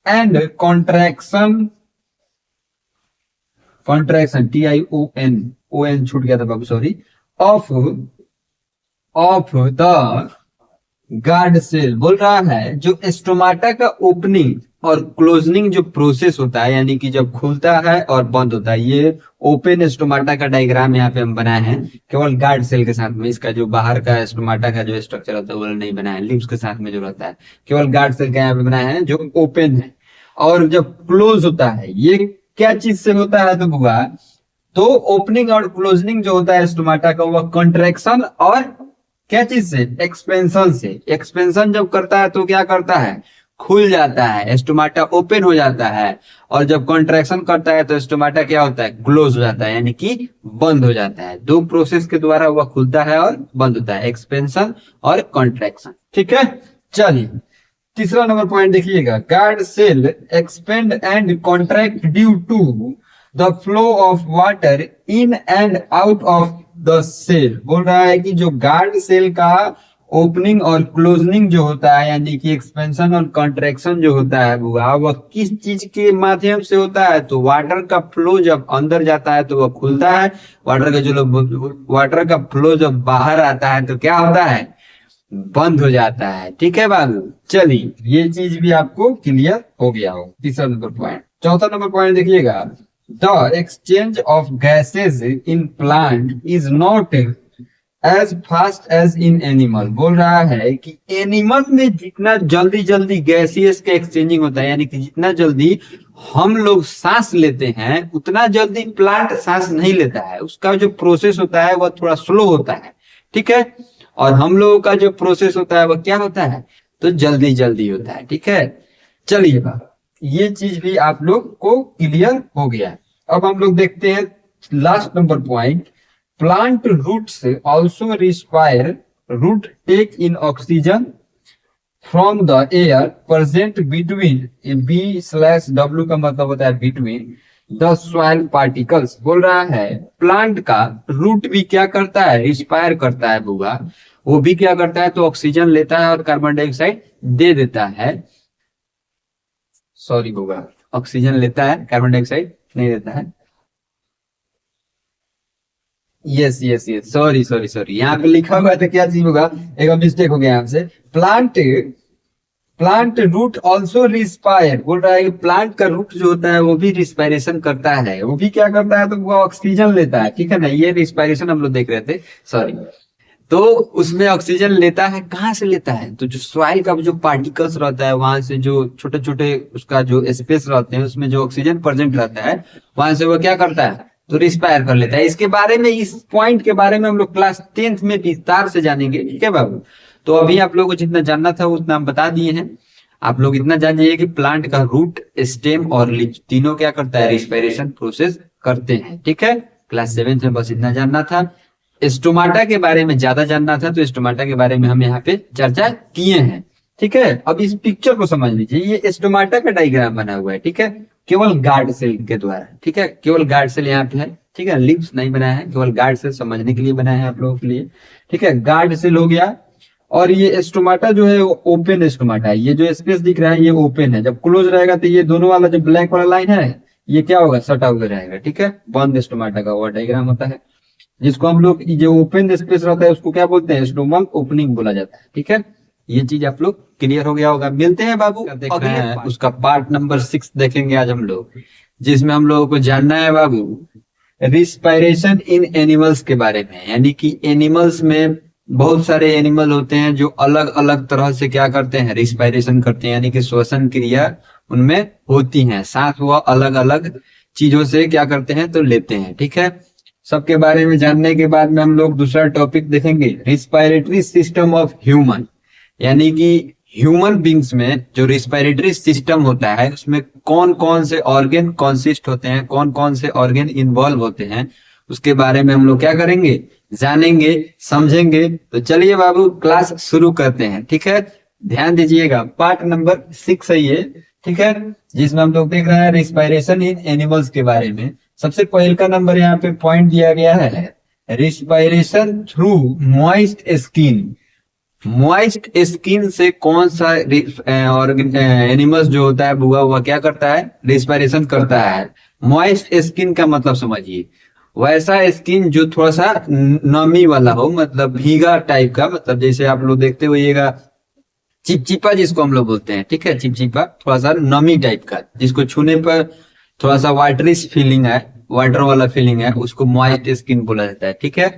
and contraction TION छूट गया था बाबू, sorry, of the guard cell. बोल रहा है जो स्टोमाटा का ओपनिंग और क्लोजनिंग जो प्रोसेस होता है, यानी कि जब खुलता है और बंद होता है, ये ओपन स्टोमाटा का डायग्राम यहाँ पे हम बनाए हैं केवल गार्ड सेल के साथ में। इसका जो बाहर का स्टोमाटा का जो स्ट्रक्चर होता है वो नहीं बनाया है, लिम्स के साथ में जो रहता है, केवल गार्ड सेल का यहाँ पे बनाया है जो ओपन है। और जब क्लोज होता है, ये क्या चीज से होता है? तो बुआ, तो ओपनिंग और क्लोजनिंग जो होता है स्टोमाटा का, वह कंट्रैक्शन और क्या चीज से? एक्सपेंशन से। एक्सपेंशन जब करता है तो क्या करता है? खुल जाता है, स्टोमाटा ओपन हो जाता है। और जब कॉन्ट्रैक्शन करता है तो स्टोमाटा क्या होता है? क्लोज हो जाता है, यानी कि बंद हो जाता है। दो प्रोसेस के द्वारा वह खुलता है और बंद होता है, एक्सपेंशन और कॉन्ट्रैक्शन। ठीक है, चलिए तीसरा नंबर पॉइंट देखिएगा, guard cell expand and contract due to the flow of water in and out of the cell. बोल रहा है कि जो गार्ड सेल का ओपनिंग और क्लोजनिंग जो होता है, यानी कि एक्सपेंशन और कॉन्ट्रैक्शन जो होता है बुआ, वह किस चीज के माध्यम से होता है? तो वाटर का फ्लो जब अंदर जाता है तो वह खुलता है, वाटर का फ्लो जब बाहर आता है तो क्या होता है? बंद हो जाता है। ठीक है बाबू, चलिए ये चीज भी आपको क्लियर हो गया हो। तीसरा नंबर पॉइंट। चौथा नंबर पॉइंट देखिएगा, the exchange of gases in plant is not as fast as in animal. बोल रहा है कि एनिमल में जितना जल्दी जल्दी गैसेस के एक्सचेंजिंग होता है, यानी कि जितना जल्दी हम लोग सांस लेते हैं उतना जल्दी प्लांट सांस नहीं लेता है। उसका जो प्रोसेस होता है वह थोड़ा स्लो होता है। ठीक है, और हम लोगों का जो प्रोसेस होता है वह क्या होता है? तो जल्दी जल्दी होता है। ठीक है, चलिए बात, ये चीज भी आप लोग को क्लियर हो गया। अब हम लोग देखते हैं last number point, plant roots also respire, root take in oxygen from the air present between, B/W का मतलब होता है बिटवीन द सॉइल पार्टिकल्स। बोल रहा है प्लांट का रूट भी क्या करता है? रिस्पायर करता है बुआ। वो भी क्या करता है? तो ऑक्सीजन लेता है और कार्बन डाइऑक्साइड दे देता है। सॉरी बुआ, ऑक्सीजन लेता है, कार्बन डाइऑक्साइड नहीं देता है। Yes yes yes, sorry sorry sorry, यहाँ पे लिखा हुआ था क्या चीज होगा, एक मिस्टेक हो गया हमसे। Plant root also respire. बोल रहा है कि प्लांट का रूट जो होता है वो भी रिस्पायरेशन करता है। वो भी क्या करता है? तो वो ऑक्सीजन लेता है। ठीक है ना, ये रिस्पायरेशन हम लोग देख रहे थे, सॉरी। तो उसमें ऑक्सीजन लेता है, कहाँ से लेता है? तो जो सॉइल का जो पार्टिकल्स रहता है वहां से, जो छोटे छोटे उसका जो स्पेस रहते हैं उसमें जो ऑक्सीजन प्रेजेंट रहता है वहां से वो क्या करता है? तो रिस्पायर कर लेता है। इसके बारे में, इस पॉइंट के बारे में हम लोग क्लास 10th में विस्तार से जानेंगे। ठीक है बाबू, तो अभी आप लोगों को जितना जानना था उतना हम बता दिए हैं। आप लोग इतना जानिए कि प्लांट का रूट, स्टेम और लीफ तीनों क्या करता है? रिस्पायरेशन प्रोसेस करते हैं। ठीक है, क्लास 7 में बस इतना जानना था। स्टोमाटा के बारे में ज्यादा जानना था तो स्टोमाटा के बारे में हम यहाँ पे चर्चा किए हैं। ठीक है, अब इस पिक्चर को समझ लीजिए, ये स्टोमाटा का डायग्राम बना हुआ है। ठीक है, केवल गार्ड सेल के द्वारा, ठीक है। केवल गार्ड सेल यहाँ पे है, ठीक है, लिप्स नहीं बनाया है, केवल गार्ड सेल समझने के लिए बनाया है आप लोगों के लिए, ठीक है। गार्ड सेल हो गया। और ये स्टोमाटा जो है वो ओपन स्टोमाटा है, ये जो स्पेस दिख रहा है ये ओपन है, जब क्लोज रहेगा तो ये दोनों वाला जो ब्लैक वाला लाइन है ये क्या होगा, सटा हुआ रहेगा, ठीक है। बंद स्टोमाटा का वो डायग्राम होता है, जिसको हम लोग जो ओपन स्पेस रहता है उसको क्या बोलते हैं, स्टोमल ओपनिंग बोला जाता है, ठीक है। ये चीज आप लोग क्लियर हो गया होगा। मिलते हैं बाबू अगले उसका पार्ट नंबर 6 देखेंगे आज हम लोग, जिसमें हम लोगों को जानना है बाबू रिस्पायरेशन इन एनिमल्स के बारे में। यानी कि एनिमल्स में बहुत सारे एनिमल होते हैं जो अलग अलग तरह से क्या करते हैं, रिस्पायरेशन करते हैं, यानी कि श्वसन क्रिया उनमें होती है, सांस वो अलग अलग चीजों से क्या करते हैं तो लेते हैं, ठीक है। सबके बारे में जानने के बाद में हम लोग दूसरा टॉपिक देखेंगे, रिस्पायरेटरी सिस्टम ऑफ ह्यूमन। यानी कि ह्यूमन बींग्स में जो रिस्पायरेटरी सिस्टम होता है उसमें कौन कौन से ऑर्गन कॉन्सिस्ट होते हैं, कौन कौन से ऑर्गन इन्वॉल्व होते हैं, उसके बारे में हम लोग क्या करेंगे, जानेंगे, समझेंगे। तो चलिए बाबू क्लास शुरू करते हैं, ठीक है। ध्यान दीजिएगा, पार्ट नंबर 6 है ये, ठीक है, जिसमें हम लोग देख रहे हैं रिस्पायरेशन इन एनिमल्स के बारे में। सबसे पहले का नंबर यहाँ पे पॉइंट दिया गया है, respiration through moist skin. Moist skin से कौन सा एनिमल्स जो होता है बुआ हुआ क्या करता है, रिस्पायरेशन करता है। मॉइस्ट स्किन का मतलब समझिए, वैसा स्किन जो थोड़ा सा नमी वाला हो, मतलब भीगा टाइप का, मतलब जैसे आप लोग देखते होइएगा चिपचिपा जिसको हम लोग बोलते हैं, ठीक है, चिपचिपा थोड़ा सा नमी टाइप का, जिसको छूने पर थोड़ा सा वाटरिश फीलिंग है, वाटर वाला फीलिंग है, उसको मॉइस्ट स्किन बोला जाता है, ठीक है।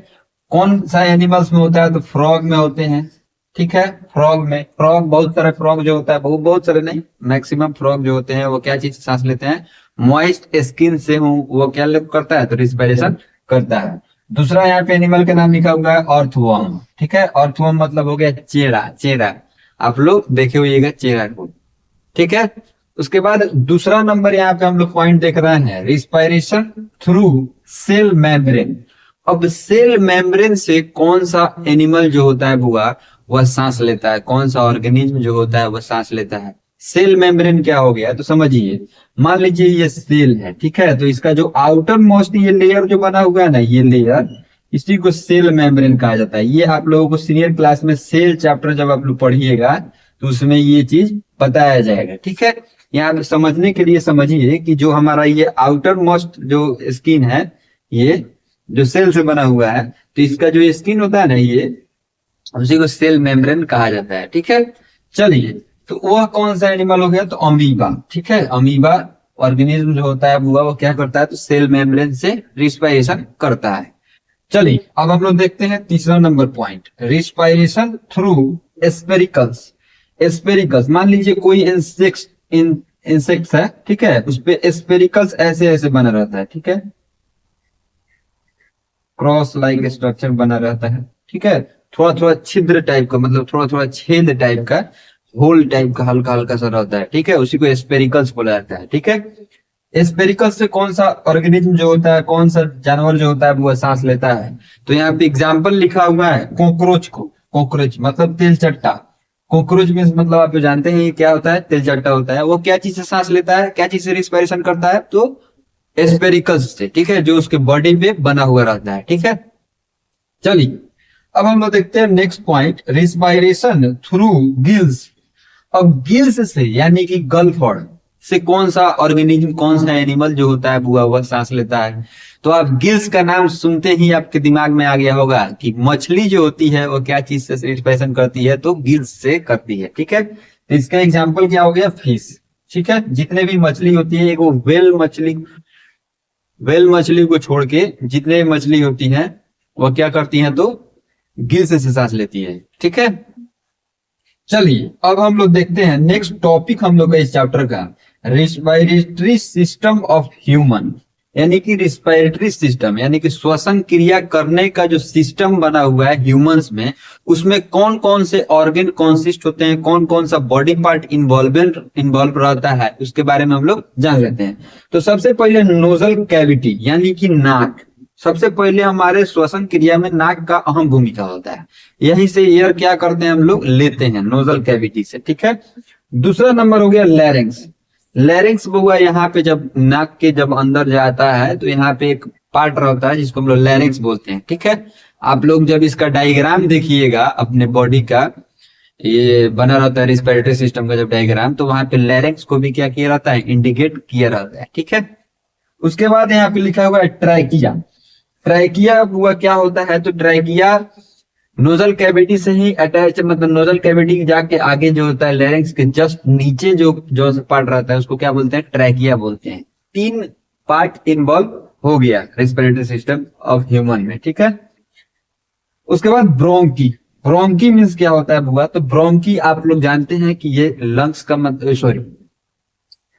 कौन सा एनिमल्स में होता है, तो फ्रॉग में होते हैं, ठीक है। फ्रॉग में, फ्रॉग बहुत सारे फ्रॉग जो होता है, बहुत सारे नहीं, मैक्सिमम फ्रॉग जो होते हैं वो क्या चीज से सांस लेते हैं, मॉइस्ट स्किन से वो क्या करता है तो रिस्पायरेशन करता है। दूसरा यहाँ पे एनिमल के नाम लिखा हुआ है अर्थवर्म, ठीक है। अर्थवर्म मतलब हो गया चेरा, चेरा आप लोग देखे हुएगा चेरा को, ठीक है। उसके बाद दूसरा नंबर यहाँ पे हम लोग पॉइंट देख रहे हैं, रिस्पायरेशन थ्रू सेल मेम्ब्रेन। अब सेल मेम्ब्रेन से कौन सा एनिमल जो होता है बुआ वह सांस लेता है, कौन सा ऑर्गेनिज्म जो होता है वह सांस लेता है। सेल मेम्ब्रेन क्या हो गया तो समझिए, मान लीजिए ये सेल है, ठीक है, तो इसका जो आउटर मोस्ट ये लेयर जो बना हुआ है ना, ये लेयर, इसी को सेल मेम्ब्रेन कहा जाता है। ये आप लोगों को सीनियर क्लास में सेल चैप्टर जब आप लोग पढ़िएगा तो उसमें ये चीज बताया जाएगा, ठीक है। यहाँ पे समझने के लिए समझिए कि जो हमारा ये आउटर मोस्ट जो स्किन है, ये जो सेल से बना हुआ है, तो इसका जो स्किन होता है ना, ये उसी को सेल मेम्ब्रेन कहा जाता है, ठीक है। चलिए, तो वह कौन सा एनिमल हो गया तो अमीबा, ठीक है। अमीबा ऑर्गेनिज्म जो होता है वो क्या करता है तो सेल मेम्ब्रेन से रिस्पायरेशन करता है। चलिए अब हम लोग देखते हैं तीसरा number point, respiration through spiracles. Spiracles, मान लीजिए कोई इंसेक्ट है, ठीक है, उस पे स्पेरिकल्स ऐसे ऐसे बना रहता है, ठीक है, क्रॉस लाइक स्ट्रक्चर बना रहता है, ठीक है। थोड़ा थोड़ा छिद्र टाइप का, मतलब थोड़ा थोड़ा छेद टाइप का, होल टाइप का हल्का हल्का सा रहता है, ठीक है, उसी को स्पेरिकल्स बोला जाता है, ठीक है। स्पेरिकल्स से कौन सा ऑर्गेनिज्म जो होता है, कौन सा जानवर जो होता है वो सांस लेता है। तो यहाँ पे एग्जाम्पल लिखा हुआ है कॉकरोच को, कॉकरोच मतलब तेलचट्टा। कॉकरोच में मतलब आप जो जानते हैं क्या होता है, तेलचट्टा होता है। वो क्या चीज से सांस लेता है, क्या चीज से रिस्पायरेशन करता है तो स्पेरिकल्स से, ठीक है, जो उसके बॉडी पे बना हुआ रहता है, ठीक है। चलिए अब हम लोग देखते हैं next point, respiration through gills. अब गिल्स से यानी कि गलफड़ से कौन सा ऑर्गेनिज्म, कौन सा एनिमल जो होता है बुआ हुआ सांस लेता है। तो आप गिल्स का नाम सुनते ही आपके दिमाग में आ गया होगा कि मछली जो होती है वो क्या चीज से रिस्पायरेशन करती है तो गिल्स से करती है, ठीक है। तो इसका एग्जाम्पल क्या हो गया, फिश, ठीक है। जितने भी मछली होती है, एक वो वेल मछली को छोड़ के जितने मछली होती हैं वो क्या करती हैं तो गिल्स से सांस लेती है, ठीक है। चलिए अब हम लोग देखते हैं नेक्स्ट टॉपिक हम लोग का इस चैप्टर का, रिस्पायरेटरी सिस्टम ऑफ ह्यूमन। यानी कि रिस्पायरेटरी सिस्टम यानी कि श्वसन क्रिया करने का जो सिस्टम बना हुआ है ह्यूमंस में, उसमें कौन कौन से ऑर्गन कॉन्सिस्ट होते हैं, कौन कौन सा बॉडी पार्ट इन्वॉल्व रहता है, उसके बारे में हम लोग जान लेते हैं। तो सबसे पहले नोजल कैविटी यानी कि नाक। सबसे पहले हमारे श्वसन क्रिया में नाक का अहम भूमिका होता है, यहीं से एयर क्या करते हैं हम लोग लेते हैं नोजल कैविटी से, ठीक है। दूसरा नंबर हो गया लैरिंक्स। लैरिंग्स हुआ यहाँ पे जब नाक के जब अंदर जाता है तो यहाँ पे एक पार्ट रहता है जिसको हम लोग लैरिंग्स बोलते हैं, ठीक है। आप लोग जब इसका डायग्राम देखिएगा अपने बॉडी का, ये बना रहता है रिस्पिरेटरी सिस्टम का जब डायग्राम, तो वहां पे लैरिंग्स को भी क्या किया रहता है, इंडिकेट किया रहता है, ठीक है। उसके बाद यहाँ पे लिखा हुआ है ट्राइकिया। ट्राइकिया हुआ क्या होता है, तो ट्राइकिया नोजल कैविटी से ही अटैच, मतलब नोजल कैविटी जाके आगे जो होता है लैरिंग्स के जस्ट नीचे जो पार्ट रहता है उसको क्या बोलते हैं, ट्रैकिया बोलते हैं। 3 पार्ट इन्वॉल्व हो गया रेस्पिरेटरी सिस्टम ऑफ ह्यूमन में, ठीक है। उसके बाद ब्रोंकी। ब्रोंकी मीन्स क्या होता है बुआ, तो ब्रोंकी आप लोग जानते हैं कि ये लंग्स का मतलब, सॉरी,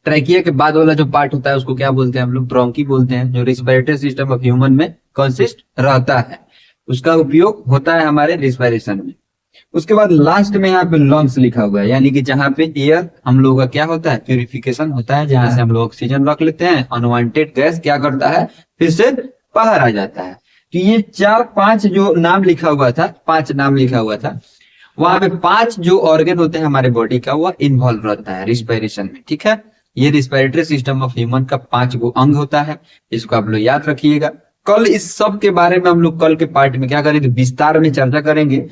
ट्रैकिया के बाद वाला जो पार्ट होता है उसको क्या बोलते हैं हम लोग, ब्रोंकी बोलते हैं, जो रिस्पिरेटरी सिस्टम ऑफ ह्यूमन में कंसिस्ट रहता है। उसका उपयोग होता है हमारे रिस्पिरेशन में। उसके बाद लास्ट में यहाँ पे लंग्स लिखा हुआ है, यानी कि जहाँ पे एयर हम लोगों का क्या होता है, प्यूरिफिकेशन होता है, जहां से हम लोग ऑक्सीजन रख लेते हैं, अनवांटेड गैस क्या करता है फिर से बाहर आ जाता है। तो ये 4-5 जो नाम लिखा हुआ था, 5 नाम लिखा हुआ था, वहां पे 5 जो ऑर्गन होते हैं हमारे बॉडी का वो इन्वॉल्व रहता है रिस्पिरेशन में, ठीक है। ये रिस्पिरेटरी सिस्टम ऑफ ह्यूमन का 5 गो अंग होता है, इसको आप लोग याद रखिएगा। कल इस सब के बारे में हम लोग कल के पार्ट में क्या करेंगे, विस्तार में चर्चा करेंगे।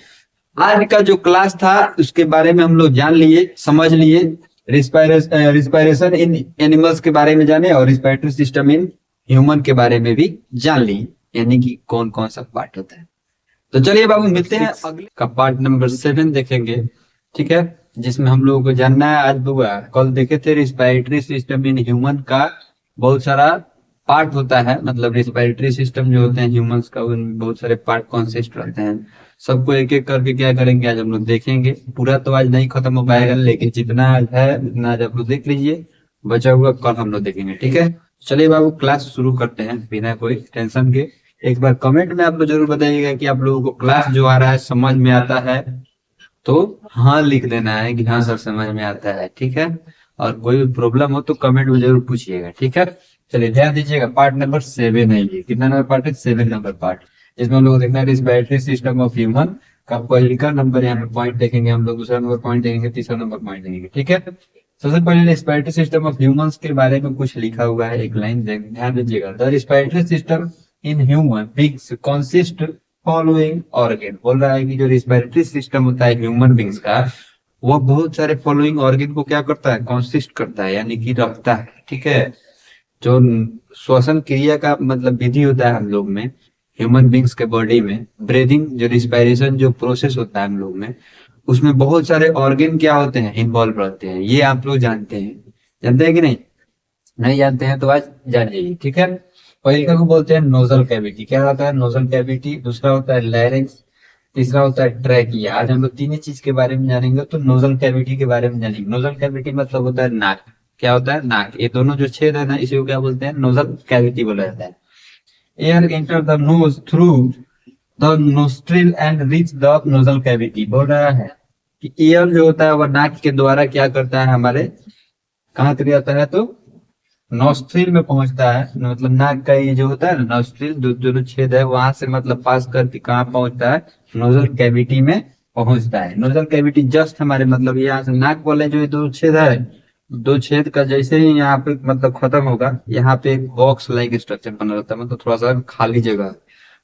आज का जो क्लास था उसके बारे में हम लोग जान लिए, समझ लिए, रिस्पिरेशन इन एनिमल्स के बारे में जाने और रिस्पिरेटरी सिस्टम इन ह्यूमन के बारे में भी जान लिए, यानी कि कौन कौन सा पार्ट होता है। तो चलिए बाबू मिलते हैं अगले का पार्ट नंबर 7 देखेंगे, ठीक है, जिसमें हम लोगों को जानना है। आज बुआ कल देखे थे रिस्पिरेटरी सिस्टम इन ह्यूमन का बहुत सारा पार्ट होता है, मतलब रिस्पिरेटरी सिस्टम जो होते हैं ह्यूमंस का उनमें बहुत सारे पार्ट कॉन्सिस्ट रहते हैं। सबको एक एक करके क्या करेंगे आज हम लोग देखेंगे। पूरा तो आज नहीं खत्म हो पाएगा, लेकिन जितना आज है उतना आज आप लोग देख लीजिए, बचा हुआ कल हम लोग देखेंगे, ठीक है। चलिए बाबू क्लास शुरू करते हैं बिना कोई टेंशन के। एक बार कमेंट में आप लोग जरूर बताइएगा कि आप लोगों को क्लास जो आ रहा है समझ में आता है, तो हाँ लिख देना है कि हाँ सर समझ में आता है, ठीक है। और कोई भी प्रॉब्लम हो तो कमेंट में जरूर पूछिएगा, ठीक है। चलिए ध्यान दीजिएगा, पार्ट नंबर 7 है ये। कितना नंबर पार्ट है, 7 नंबर पार्ट, जिसमें हम लोग देखना है रिस्पिरेटरी सिस्टम ऑफ ह्यूमन का पहला नंबर यहाँ पे पॉइंट देखेंगे हम लोग, दूसरा नंबर पॉइंट देखेंगे, तीसरा नंबर पॉइंट देखेंगे, ठीक है। सबसे पहले रिस्पिरेटरी सिस्टम ऑफ ह्यूमंस के बारे में कुछ लिखा हुआ है, एक लाइन ध्यान दीजिएगा। The respiratory system in human beings consist following organ. बोल रहा है कि जो रिस्पिरेटरी सिस्टम होता है ह्यूमन बीइंग्स का, वो बहुत सारे फॉलोइंग ऑर्गन को क्या करता है, कंसिस्ट करता है, यानी कि रखता है, ठीक है। जो श्वसन क्रिया का मतलब विधि होता है हम लोग में, ह्यूमन बींग्स के बॉडी में, ब्रीदिंग जो रिस्पिरेशन जो प्रोसेस होता है हम लोग में, उसमें बहुत सारे ऑर्गन क्या होते हैं, इन्वॉल्व रहते हैं। ये आप लोग जानते हैं, जानते हैं कि नहीं, नहीं जानते हैं तो आज जान जाइए, ठीक है। पहले को बोलते हैं नोजल कैविटी। क्या होता है, नोजल कैविटी। दूसरा होता है लैरिंक्स। तीसरा होता है ट्रैकिया। आज हम लोग तीन ही चीज के बारे में जानेंगे। तो नोजल कैविटी के बारे में जानेंगे। नोजल कैविटी मतलब होता है नाक। क्या होता है, नाक। ये दोनों जो छेद है ना, इसी को क्या बोलते हैं, नोजल कैविटी बोला जाता है। Air enter the nose through the nostril and reach the nozzle cavity. बोल रहा है कि एयर जो होता है वह नाक के द्वारा क्या करता है, हमारे कहाँ तक जाता है, तो नोस्ट्रिल में पहुंचता है। मतलब नाक का ये जो होता है ना नोस्ट्रिल, जो छेद है वहां से मतलब पास करके कहाँ पहुंचता है, नोजल कैविटी में पहुंचता है। नोजल कैविटी जस्ट हमारे मतलब यहाँ से नाक वाले जो दो छेद है, दो छेद का जैसे ही यहाँ पे मतलब खत्म होगा, यहाँ पे एक बॉक्स लाइक स्ट्रक्चर बना रहता है, मतलब थोड़ा सा खाली जगह,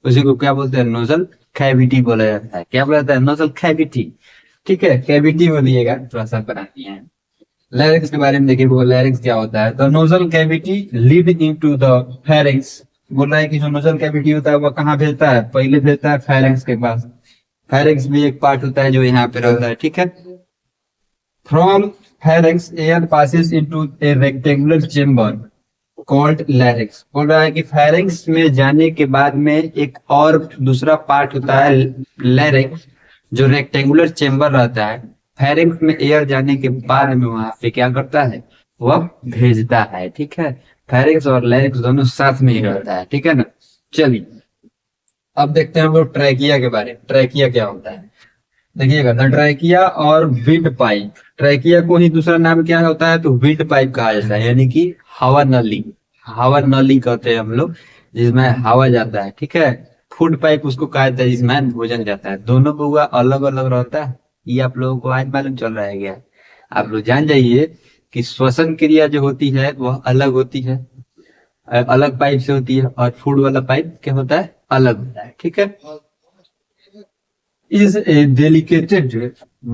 उसी को क्या बोलते हैं, नोजल कैविटी बोला जाता है। क्या बोला जाता है, नोजल कैविटी, ठीक है। कैविटी बोलिएगा, थोड़ा सा बना दिए हैं। लैरिंक्स के बारे में देखिए, वो लैरिंक्स क्या होता है। The nozzle cavity lead into the pharynx. बोल रहा है कि जो नोजल कैविटी होता है वो कहाँ भेजता है, पहले भेजता है फेरिंक्स के पास। फेरिंक्स भी एक पार्ट होता है जो यहाँ पे रहता है, ठीक है। From pharynx air passes into A rectangular chamber called larynx. बोल रहा है कि फेरिंक्स में जाने के बाद में एक और दूसरा पार्ट होता है लैरिंक्स, जो रेक्टेंगुलर चेम्बर रहता है। फेरिंक्स में एयर जाने के बाद में वहां पे क्या करता है, वह भेजता है, ठीक है। फेरिंक्स और लैरिंक्स दोनों साथ में ही रहता है, ठीक है ना। चलिए अब देखते हैं हम लोग ट्रैकिया के बारे में। ट्रैकिया क्या होता है, देखिएगा। द ट्रैकिया और विंड पाइप। ट्रैकिया को ही दूसरा नाम क्या होता है, तो विंड पाइप कहा जाता है, यानी कि हवा नली। हवा नली कहते हैं हम लोग, जिसमें हवा जाता है, ठीक है। फूड पाइप उसको कहा जाता है, जिसमें भोजन जाता है। दोनों बुआ अलग अलग रहता है, ये आप लोगों को आज मालूम चल रहा है क्या। आप लोग जान जाइए कि श्वसन क्रिया जो होती है वह अलग होती है, अलग पाइप से होती है, और फूड वाला पाइप क्या होता है, अलग होता है। ठीक है। is a delicate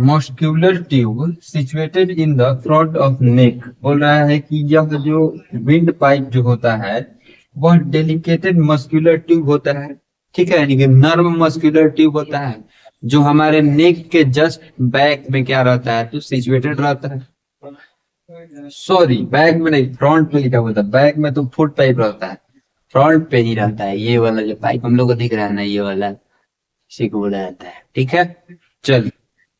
muscular tube situated in the front of neck। बोल रहा है कि यह जो विंड पाइप जो होता है वह डेलिकेटेड मस्कुलर ट्यूब होता है। ठीक है, यानी कि नर्म मस्कुलर ट्यूब होता है जो हमारे नेक के जस्ट बैक में क्या रहता है, तो सिचुएटेड रहता है। सॉरी, बैक में नहीं, फ्रंट में लिखा हुआ था। बैक में तो फुट पाइप रहता है, फ्रंट पे ही रहता है। ये वाला जो पाइप हम लोग को दिख रहा है ना, ये वाला इसी को बोला जाता है। ठीक है, चल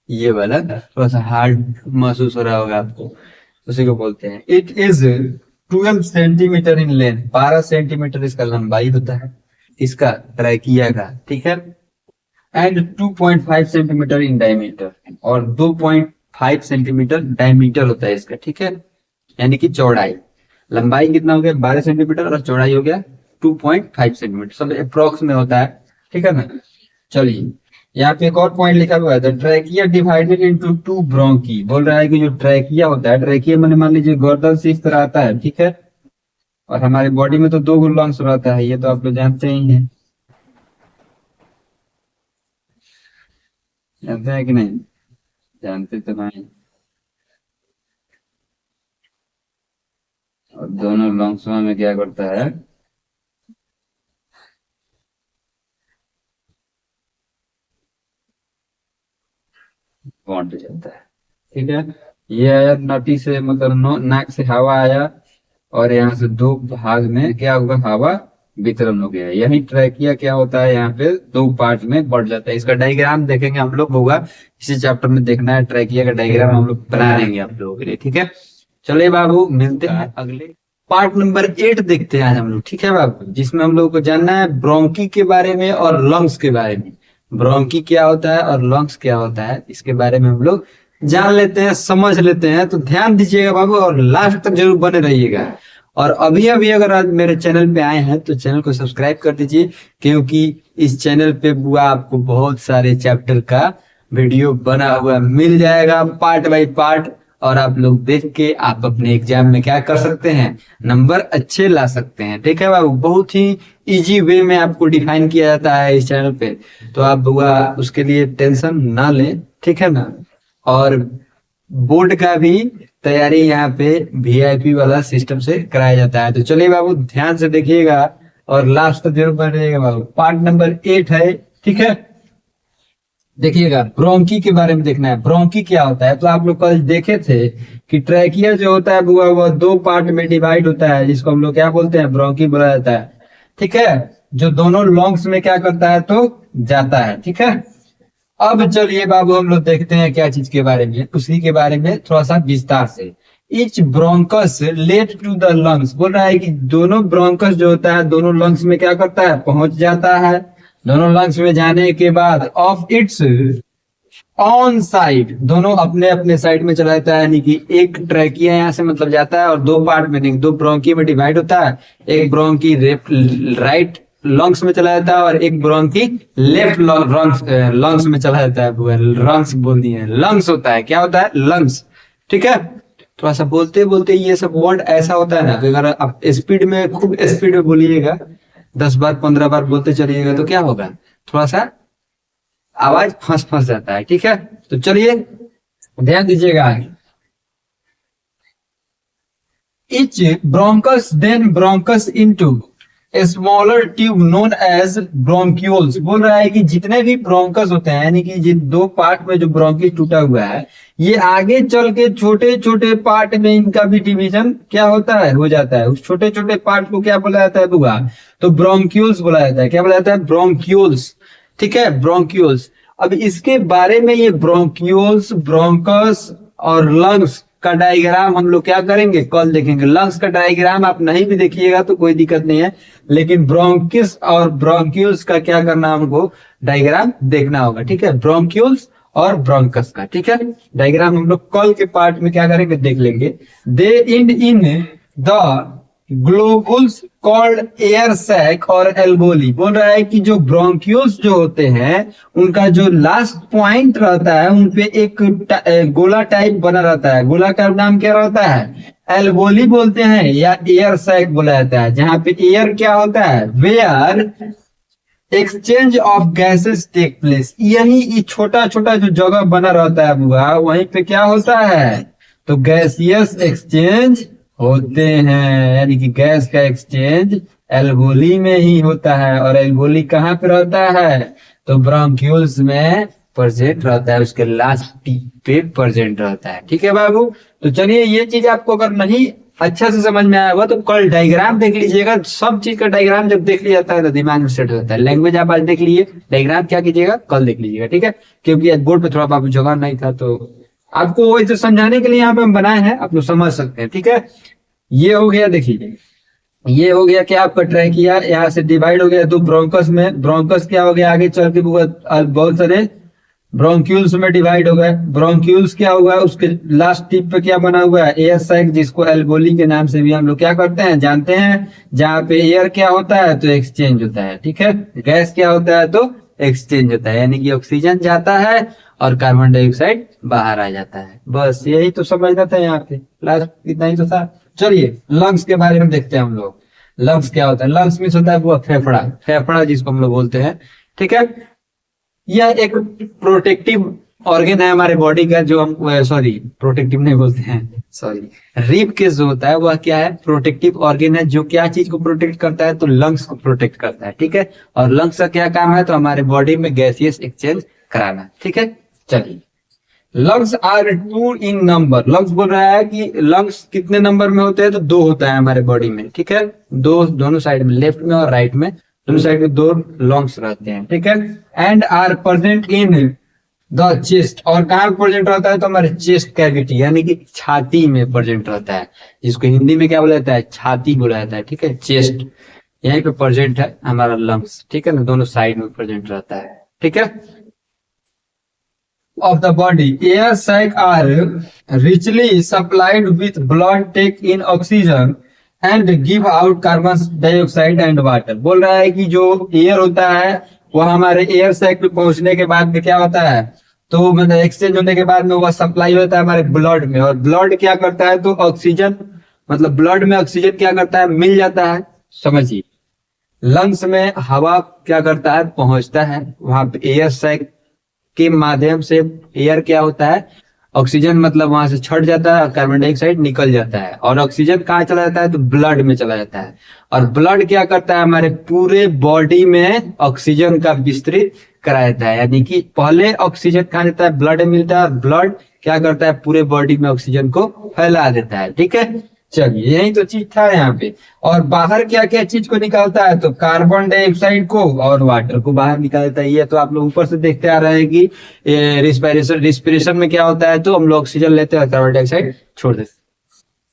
ये वाला थोड़ा सा हार्ड महसूस हो रहा होगा आपको, उसी को बोलते हैं। It is 12 centimetre in length, 12 centimetre इसका लंबाई होता है, इसका ट्रैकिया का। ठीक है, एंड 2.5 सेंटीमीटर इन डायमीटर, और 2.5 सेंटीमीटर डायमीटर होता है इसका। ठीक है, यानी कि चौड़ाई, लंबाई कितना हो गया 12 सेंटीमीटर और चौड़ाई हो गया 2.5 सेंटीमीटर, सब अप्रोक्स में होता है। ठीक है ना। चलिए यहाँ पे एक और पॉइंट लिखा हुआ है, the trachea divided into 2 bronchi. बोल रहा है कि जो ट्रैकिया होता है, ट्रैकिया मैंने मान लीजिए गर्दन से इस तरह आता है। ठीक है, और हमारे बॉडी में तो 2 लंग्स रहता है, ये तो आप लोग जानते ही हैं। जानते हैं कि नहीं? जानते तो नहीं। और दोनों लंग्स में क्या करता है, बॉन्ड जाता है। ठीक है, ये आया नटी से, मतलब नाक से हवा आया, और यहाँ से 2 भाग में क्या होगा, हवा वितरण हो गया। यही ट्रैकिया क्या होता है, यहाँ पे 2 पार्ट में बढ़ जाता है। इसका डायग्राम देखेंगे हम लोग, होगा इसी चैप्टर में देखना है। ट्रैकिया का डायग्राम हम लोग बना देंगे आप लोगों के लिए। ठीक है, चलिए बाबू मिलते हैं अगले पार्ट नंबर 8 देखते हैं आज हम लोग। ठीक है बाबू, जिसमें हम लोग को जानना है ब्रोंकी के बारे में और लंग्स के बारे में। ब्रोंकी क्या होता है और लंग्स क्या होता है, इसके बारे में हम लोग जान लेते हैं, समझ लेते हैं। तो ध्यान दीजिएगा बाबू, और लास्ट तक जरूर बने रहिएगा। और अभी अभी अगर आज मेरे चैनल पे आए हैं तो चैनल को सब्सक्राइब कर दीजिए, क्योंकि इस चैनल पे बुआ आपको बहुत सारे चैप्टर का वीडियो बना हुआ मिल जाएगा, पार्ट बाय पार्ट। और आप लोग देख के आप अपने एग्जाम में क्या कर सकते हैं, नंबर अच्छे ला सकते हैं। ठीक है बाबू, बहुत ही इजी वे में आपको डिफाइन किया जाता है इस चैनल पे, तो आप बुआ उसके लिए टेंशन ना लें। ठीक है ना। और बोर्ड का भी तैयारी यहाँ पे VIP वाला सिस्टम से कराया जाता है। तो चलिए बाबू ध्यान से देखिएगा और लास्ट तक जरूर बनिएगा बाबू। पार्ट नंबर 8 है। ठीक है, देखिएगा ब्रोंकी के बारे में देखना है। ब्रोंकी क्या होता है, तो आप लोग कल देखे थे कि ट्रैकिया जो होता है वो 2 पार्ट में डिवाइड होता है, जिसको हम लोग क्या बोलते हैं, ब्रोंकी बोला जाता है। ठीक है, जो दोनों लंग्स में क्या करता है, तो जाता है। ठीक है, अब चलिए बाबू हम लोग देखते हैं क्या चीज के बारे में, उसी के बारे में थोड़ा सा विस्तार से। Each bronchus led to the lungs, बोल रहा है कि दोनों ब्रोंकस जो होता है दोनों लंग्स में क्या करता है, पहुंच जाता है। दोनों लंग्स में जाने के बाद ऑफ इट्स ऑन साइड, दोनों अपने अपने साइड में चला जाता है। यानी कि एक ट्रैकिया यहाँ से मतलब जाता है और 2 पार्ट में, 2 ब्रोंकी में डिवाइड होता है। एक ब्रोंकी राइट लंग्स में चला जाता है और एक ब्रोंकी लेफ्ट लंग्स में चला जाता है। लंग्स बोल दिए, लंग्स होता है, क्या होता है, लंग्स। ठीक है, थोड़ा सा बोलते बोलते ये सब वर्ड ऐसा होता है ना कि अगर आप स्पीड में, खूब स्पीड में बोलिएगा, 10 बार 15 बार बोलते चलिएगा, तो क्या होगा, थोड़ा सा आवाज फंस जाता है। ठीक है, तो चलिए ध्यान दीजिएगा आगे। Each bronchus then bronchus into a smaller tube known as bronchioles। बोल रहा है कि जितने भी ब्रोंकस होते हैं, यानी कि जिन 2 पार्ट में जो ब्रोंकिस टूटा हुआ है, ये आगे चल के छोटे छोटे पार्ट में इनका भी डिवीजन क्या होता है, हो जाता है। उस छोटे छोटे पार्ट को क्या बोला जाता है बुआ, तो ब्रोंक्यूल्स बोला जाता है। क्या बोला जाता है, ब्रोंक्यूल्स। ठीक है, ब्रोंक्यूल्स। अब इसके बारे में ये ब्रोंक्यूल्स, ब्रोंकस और लंग्स का डायग्राम हम लोग क्या करेंगे, कल देखेंगे। लंग्स का डायग्राम आप नहीं भी देखिएगा तो कोई दिक्कत नहीं है, लेकिन ब्रोंकिस और ब्रोंक्यूल्स का क्या करना, हमको डायग्राम देखना होगा। ठीक है, ब्रोंक्यूल्स और ब्रोंकस का। ठीक है, डायग्राम हम लोग कल के पार्ट में क्या करेंगे, देख लेंगे। They end in the globules called air sac और एल्वोली। बोल रहा है कि जो ब्रोंक्यूल्स जो होते हैं उनका जो लास्ट पॉइंट रहता है उनपे एक गोला टाइप बना रहता है। गोला का नाम क्या रहता है? एल्वोली बोलते हैं या एयर सैक बोला जाता है। जहां पे एयर क्या होता है? Where exchange of gases take place. यही छोटा छोटा जो जगह बना रहता है बुआ, वहीं पे क्या होता है? तो गैसियस एक्सचेंज होते हैं, यानी कि गैस का एक्सचेंज एल्वोली में ही होता है। और एल्वोली कहाँ पे रहता है? तो ब्रोंक्यूल्स में प्रेजेंट रहता है, उसके लास्ट टिप पे प्रेजेंट रहता है। ठीक है बाबू, तो चलिए ये चीज आपको अगर नहीं अच्छा से समझ में आया हुआ तो कल डायग्राम देख लीजिएगा। सब चीज का डायग्राम जब देख लिया जाता है तो दिमाग में सेट होता है। लैंग्वेज आप आज देख लीजिए, डायग्राम क्या कीजिएगा कल देख लीजिएगा। ठीक है, क्योंकि आज बोर्ड पे थोड़ा बाबू जगह नहीं था तो आपको वही समझाने के लिए यहाँ पे हम बनाए हैं, आप लोग समझ सकते हैं। ठीक है, ये हो गया, देखिए ये हो गया क्या आपका ट्रैकिया, यहाँ से डिवाइड हो गया तो ब्रोंकस में। ब्रोंकस क्या हो गया? आगे चल के बहुत सारे ब्रोंक्यूल्स में डिवाइड हो गए। ब्रोंक्यूल्स क्या हुआ? उसके लास्ट टिप पे क्या बना हुआ है? एयर सैक, जिसको एल्वोली के नाम से भी हम लोग क्या करते हैं जानते हैं। जहाँ पे एयर क्या होता है? तो एक्सचेंज होता है। ठीक है, गैस क्या होता है? तो एक्सचेंज होता है, यानी कि ऑक्सीजन जाता है और कार्बन डाइऑक्साइड बाहर आ जाता है। बस यही तो समझना था यहाँ पे, लास्ट इतना ही तो था। चलिए लंग्स के बारे में देखते हैं हम लोग। लंग्स क्या होता है? लंग्स मीन्स होता है वो फेफड़ा, फेफड़ा जिसको हम लोग बोलते हैं। ठीक है, यह एक प्रोटेक्टिव ऑर्गन है हमारे बॉडी का, जो हम सॉरी प्रोटेक्टिव नहीं बोलते हैं, सॉरी रिब केस जो होता है वह क्या है? प्रोटेक्टिव ऑर्गन है, जो क्या चीज को प्रोटेक्ट करता है? तो लंग्स को प्रोटेक्ट करता है। ठीक है, और लंग्स का क्या काम है? तो हमारे बॉडी में गैसियस एक्सचेंज कराना। ठीक है, चलिए lungs are 2 in number. Lungs बोल रहा है कि लंग्स कितने नंबर में होते हैं? तो 2 होता है हमारे बॉडी में। ठीक है, दोनों साइड में, लेफ्ट में और राइट में, दोनों साइड में 2 लंग्स रहते हैं। ठीक है, and are present in the chest. और कहाँ प्रेजेंट रहता है? तो हमारे चेस्ट कैविटी, यानी कि छाती में प्रेजेंट रहता है, जिसको हिंदी में क्या बोला जाता है? छाती बोला जाता है। ठीक है, चेस्ट यहीं पे प्रेजेंट है हमारा लंग्स। ठीक है ना, दोनों साइड में प्रेजेंट रहता है। ठीक है, of the body, air sac are richly supplied with blood, take in oxygen and give out carbon dioxide and water। बोल रहा है कि जो एयर होता है वह हमारे एयर सैक पे पहुंचने के बाद में क्या होता है? तो मतलब एक्सचेंज होने के बाद में वह सप्लाई होता है हमारे ब्लड में। और ब्लड क्या करता है? तो ऑक्सीजन, मतलब ब्लड में ऑक्सीजन क्या करता है? मिल जाता है। समझिए, लंग्स में हवा क्या करता है? पहुंचता है वहां पे एयर सैक के माध्यम से। एयर क्या होता है? ऑक्सीजन, मतलब वहां से छट जाता है और कार्बन डाइऑक्साइड निकल जाता है। और ऑक्सीजन कहाँ चला जाता है? तो ब्लड में चला जाता है। और ब्लड क्या करता है? हमारे पूरे बॉडी में ऑक्सीजन का विस्तृत करा देता है, यानी कि पहले ऑक्सीजन कहाँ जाता है? ब्लड में मिलता है, और ब्लड क्या करता है? पूरे बॉडी में ऑक्सीजन को फैला देता है। ठीक है, चलिए यही तो चीज था यहाँ पे। और बाहर क्या क्या चीज को निकालता है? तो कार्बन डाइऑक्साइड को और वाटर को बाहर निकाल देता है। ये तो आप लोग ऊपर से देखते आ रहे हैं कि रिस्पिरेशन में क्या होता है? तो हम लोग ऑक्सीजन लेते हैं और कार्बन डाइऑक्साइड छोड़ देते हैं।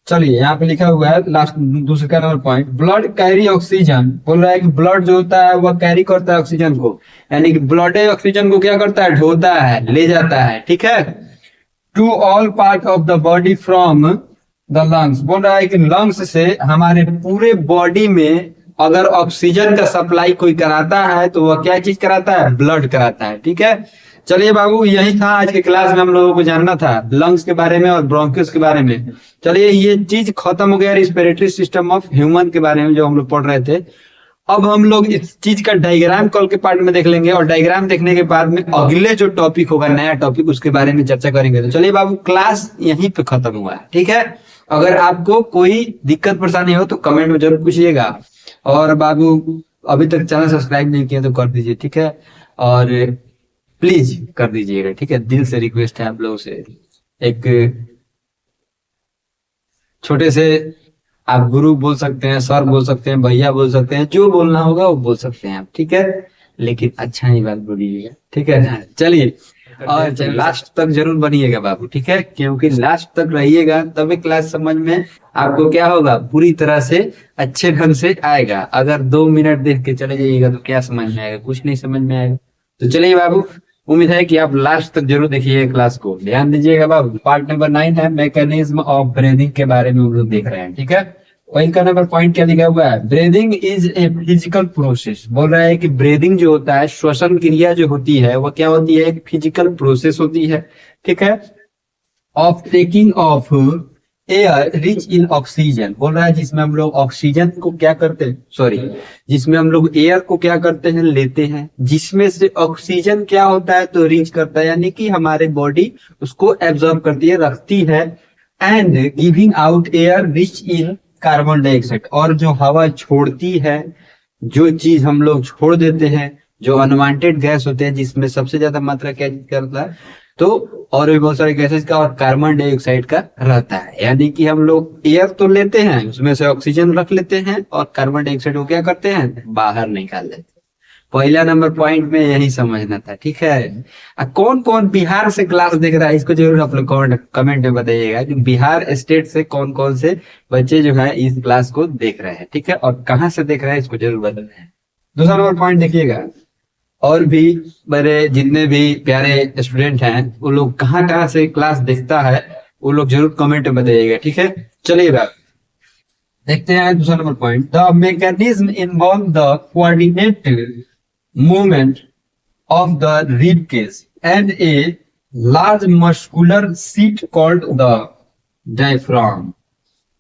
चलिए यहाँ पे लिखा हुआ है लास्ट दूसरे का number point, blood carry oxygen. बोल रहा है कि ब्लड जो होता है वह कैरी करता है ऑक्सीजन को, यानी कि ब्लड ऑक्सीजन को क्या करता है? ढोता है, ले जाता है। ठीक है, to all part of the body from the lungs. बोल रहा है कि लंग्स से हमारे पूरे बॉडी में अगर ऑक्सीजन का सप्लाई कोई कराता है तो वह क्या चीज कराता है? ब्लड कराता है। ठीक है, चलिए बाबू यही था आज के क्लास में, हम लोगों को जानना था लंग्स के बारे में और ब्रोंकियस के बारे में। चलिए ये चीज खत्म हो गया रिस्पिरेटरी सिस्टम ऑफ ह्यूमन के बारे में जो हम लोग पढ़ रहे थे। अब हम लोग इस चीज का डायग्राम कल के पार्ट में देख लेंगे, और डायग्राम देखने के बाद में अगले जो टॉपिक होगा, नया टॉपिक, उसके बारे में चर्चा करेंगे। तो चलिए बाबू क्लास यहीं पे खत्म हुआ है। ठीक है, अगर आपको कोई दिक्कत परेशानी हो तो कमेंट में जरूर पूछिएगा। और बाबू अभी तक चैनल सब्सक्राइब नहीं किया तो कर दीजिए। ठीक है, और प्लीज कर दीजिएगा। ठीक है, दिल से रिक्वेस्ट है आप लोगों से। एक छोटे से आप गुरु बोल सकते हैं, सर बोल सकते हैं, भैया बोल सकते हैं, जो बोलना होगा वो बोल सकते हैं आप। ठीक है, लेकिन अच्छा ही बात बोलिएगा। ठीक है, चलिए और लास्ट तक जरूर बनिएगा बाबू। ठीक है, क्योंकि लास्ट तक रहिएगा तभी क्लास समझ में आपको क्या होगा? पूरी तरह से अच्छे ढंग से आएगा। अगर 2 मिनट देख के चले जाइएगा तो क्या समझ में आएगा? कुछ नहीं समझ में आएगा। तो चलिए बाबू, उम्मीद है कि आप लास्ट तक जरूर देखिएगा क्लास को, ध्यान दीजिएगा बाबू। पार्ट नंबर 9 है मैकेनिज्म ऑफ ब्रीदिंग के बारे में हम लोग देख रहे हैं। ठीक है, और इनका नंबर पॉइंट क्या लिखा हुआ है, breathing is a physical process. बोल रहा है कि ब्रीदिंग जो होता है, श्वसन क्रिया जो होती है, वो क्या होती है, एक फिजिकल प्रोसेस होती है, ठीक है, of taking of air rich in oxygen. बोल रहा है जिसमें हम लोग ऑक्सीजन को क्या करते हैं, सॉरी, जिसमें हम लोग एयर को क्या करते हैं, लेते हैं, जिसमें से ऑक्सीजन क्या होता है, तो रिच करता है, यानी कि हमारे बॉडी उसको एब्जॉर्ब करती है, रखती है, and giving out air rich in carbon dioxide. और जो हवा छोड़ती है, जो चीज हम लोग छोड़ देते हैं, जो अनवांटेड गैस होते हैं, जिसमें सबसे ज्यादा मात्रा क्या करता है, तो और भी बहुत सारे गैसेस का और कार्बन डाइऑक्साइड का रहता है। यानी कि हम लोग एयर तो लेते हैं, उसमें से ऑक्सीजन रख लेते हैं, और कार्बन डाइऑक्साइड को क्या करते हैं, बाहर निकाल लेते हैं। पहला नंबर पॉइंट में यही समझना था, ठीक है। कौन कौन बिहार से क्लास देख रहा है, इसको जरूर आप लोग कमेंट में बताइएगा कि बिहार स्टेट से कौन कौन से बच्चे जो है इस क्लास को देख रहे हैं, ठीक है, और कहाँ से देख रहे हैं इसको जरूर बताना है। दूसरा नंबर पॉइंट देखिएगा, और भी मेरे जितने भी प्यारे स्टूडेंट हैं वो लोग कहाँ कहाँ से क्लास देखता है, वो लोग जरूर कमेंट में बताइएगा, ठीक है। चलिए बात देखते हैं दूसरा number point, the mechanism involve the coordinated movement of the rib cage and a large muscular sheet called the diaphragm.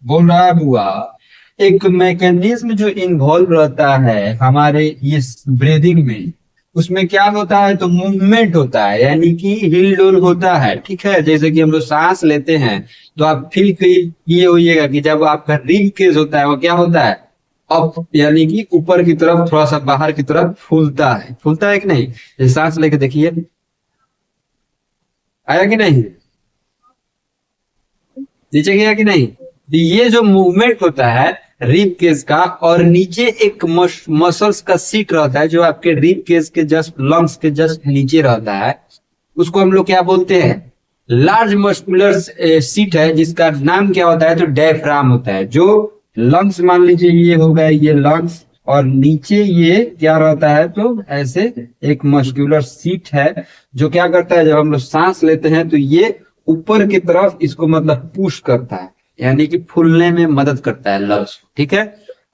बोल रहा है बुआ, एक मैकेनिज्म जो इन्वॉल्व रहता है हमारे ये ब्रीदिंग में, उसमें क्या होता है, तो मूवमेंट होता है, यानी कि हिल डुल होता है, ठीक है। जैसे कि हम लोग सांस लेते हैं तो आप फील किए होइएगा कि जब आपका रिब केज होता है वो क्या होता है, अप, यानी कि ऊपर की तरफ, थोड़ा सा बाहर की तरफ फूलता है, फूलता है कि नहीं। जैसे सांस लेके देखिए, आया कि नहीं, नीचे गया कि नहीं। तो ये जो मूवमेंट होता है रिब केज का, और नीचे एक मसल्स का सीट रहता है जो आपके रिब केज के जस्ट, लंग्स के जस्ट नीचे रहता है, उसको हम लोग क्या बोलते हैं, लार्ज मस्कुलर सीट है, जिसका नाम क्या होता है, तो डायफ्राम होता है। जो लंग्स मान लीजिए ये हो गया, ये लंग्स, और नीचे ये क्या रहता है, तो ऐसे एक मस्कुलर सीट है जो क्या करता है, जब हम लोग सांस लेते हैं तो ये ऊपर की तरफ इसको मतलब पुश करता है, यानी कि फूलने में मदद करता है लंग्स, ठीक है।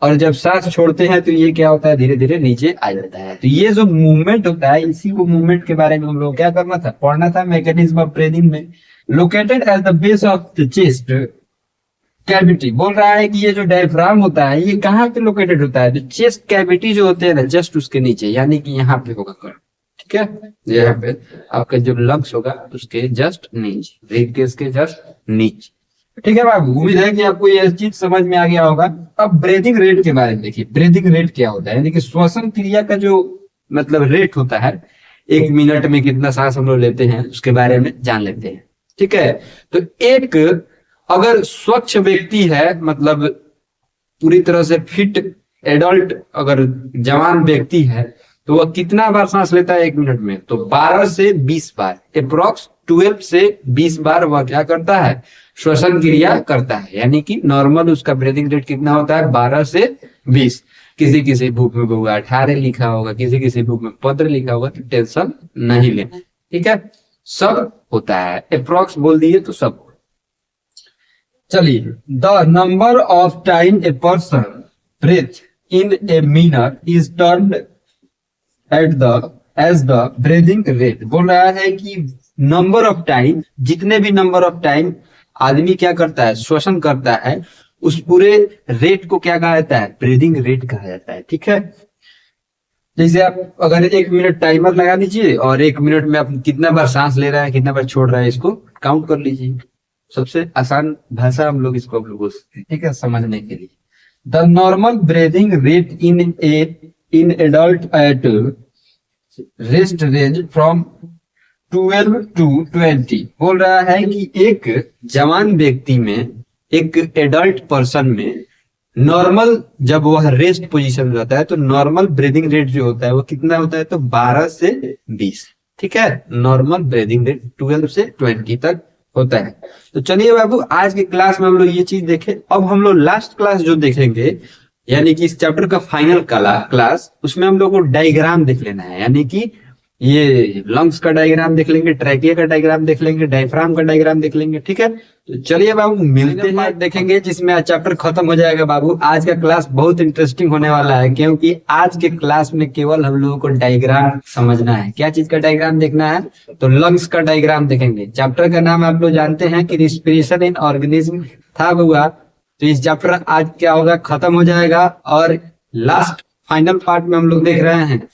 और जब सांस छोड़ते हैं तो ये क्या होता है, धीरे धीरे नीचे आ जाता है। तो ये जो मूवमेंट होता है, इसी को मूवमेंट के बारे में हम लोग क्या करना था, पढ़ना था, मैकेनिज्म ऑफ ब्रीदिंग में। Located at the base of the chest cavity. बोल रहा है कि ये जो डायफ्राम होता है ये कहाँ पे लोकेटेड होता है, तो चेस्ट कैविटी जो होते हैं ना, जस्ट उसके नीचे, यानी कि यहाँ पे होगा कर, ठीक है, यहाँ पे आपका जो लंग्स होगा उसके जस्ट नीचे, रिब केज के जस्ट नीचे, ठीक है बाबू। उम्मीद है कि आपको ये चीज समझ में आ गया होगा। अब ब्रीदिंग रेट के बारे में देखिए, ब्रीदिंग रेट क्या होता है, यानी कि श्वसन क्रिया का जो मतलब रेट होता है, एक मिनट में कितना सांस हम लोग लेते हैं उसके बारे में जान लेते हैं, ठीक है। तो एक अगर स्वच्छ व्यक्ति है, मतलब पूरी तरह से फिट एडल्ट अगर जवान व्यक्ति है, तो वह कितना बार सांस लेता है एक मिनट में, तो 12 से 20 बार, अप्रोक्स 12 से 20 बार वह क्या करता है, श्वसन क्रिया करता है। यानी कि नॉर्मल उसका ब्रीदिंग रेट कितना होता है, 12 से 20। किसी किसी बुक में होगा 18 लिखा होगा, किसी किसी बुक में 15 लिखा होगा, तो टेंशन नहीं लेना, ठीक है, सब होता है, अप्रोक्स बोल दिए तो सब। चलिए, the number of time a person breath in a minute is termed at the as the breathing rate. बोल रहा है कि नंबर ऑफ टाइम, जितने भी नंबर ऑफ टाइम आदमी क्या करता है, श्वसन करता है, उस पूरे रेट को क्या कहा जाता है, ब्रीदिंग रेट कहा जाता है, ठीक है। जैसे आप अगर 1 मिनट टाइमर लगा लीजिए और 1 मिनट में आप कितना बार सांस ले रहे हैं, कितना बार छोड़ रहे हैं, इसको काउंट कर लीजिए। सबसे आसान भाषा हम लोग इसको बोल सकते हैं, ठीक है, समझने के लिए। The normal breathing rate in adult at rest range from 12 to 20। बोल रहा है कि एक जवान व्यक्ति में, एक एडल्ट पर्सन में नॉर्मल जब वह रेस्ट पोजीशन में रहता है तो नॉर्मल ब्रीदिंग रेट जो होता है वो कितना होता है, तो 12 से 20, ठीक है। नॉर्मल ब्रीदिंग रेट 12 से 20 तक होता है। तो चलिए बाबू, आज की क्लास में हम लोग ये चीज देखें। अब हम लोग लास्ट क्लास जो देखेंगे, यानी कि इस चैप्टर का फाइनल क्लास, उसमें हम लोग को डायग्राम देख लेना है, यानी कि ये लंग्स का डायग्राम देख लेंगे, ट्रैकिया का डायग्राम देख लेंगे, डायफ्राम का डायग्राम देख लेंगे। ठीक है, तो चलिए बाबू मिलते हैं, देखेंगे जिसमें आज चैप्टर खत्म हो जाएगा। बाबू आज का क्लास बहुत इंटरेस्टिंग होने वाला है, क्योंकि आज के क्लास में केवल हम लोगों को डायग्राम समझना है। क्या चीज का डायग्राम देखना है? तो लंग्स का डायग्राम देखेंगे। चैप्टर का नाम आप लोग जानते हैं कि रिस्पिरेशन इन ऑर्गेनिज्म था बुआ। तो इस चैप्टर आज क्या होगा, खत्म हो जाएगा, और लास्ट फाइनल पार्ट में हम लोग देख रहे हैं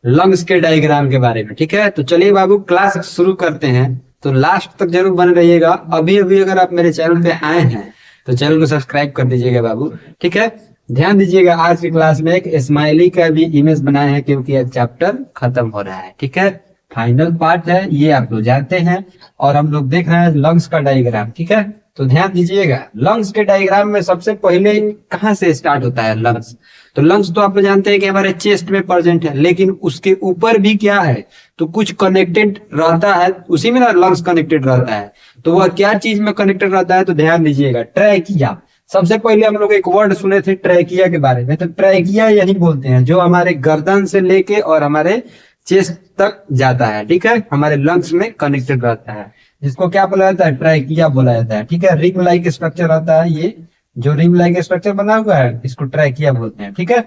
लंग्स के डायग्राम के बारे में। ठीक है, तो चलिए बाबू क्लास शुरू करते हैं। तो लास्ट तक जरूर बने रहिएगा। अभी अभी अगर आप मेरे चैनल पे आए हैं तो चैनल को सब्सक्राइब कर दीजिएगा बाबू। ठीक है, ध्यान दीजिएगा, आज की क्लास में एक स्माइली का भी इमेज बनाया है, क्योंकि यह चैप्टर खत्म हो रहा है। ठीक है, फाइनल पार्ट है, ये आप लोग जानते हैं, और हम लोग देख रहे हैं लंग्स का डायग्राम। ठीक है, तो ध्यान दीजिएगा, लंग्स के डायग्राम में सबसे पहले कहाँ से स्टार्ट होता है लंग्स? तो लंग्स तो आप लोग जानते हैं कि हमारे चेस्ट में प्रेजेंट है, लेकिन उसके ऊपर भी क्या है, तो कुछ कनेक्टेड रहता है, उसी में ना लंग्स कनेक्टेड रहता है। तो वह क्या चीज में कनेक्टेड रहता है? तो ध्यान दीजिएगा, ट्रैकिया। सबसे पहले हम लोग एक वर्ड सुने थे ट्रैकिया के बारे में, तो ट्रैकिया यही बोलते हैं जो हमारे गर्दन से लेके और हमारे चेस्ट तक जाता है। ठीक है, हमारे लंग्स में कनेक्टेड रहता है, जिसको क्या बोला जाता है? ट्रैकिया बोला जाता है। ठीक है, रिंग लाइक स्ट्रक्चर रहता है, ये जो रिंग लाइक स्ट्रक्चर बना हुआ है इसको ट्रैकिया बोलते हैं। ठीक है,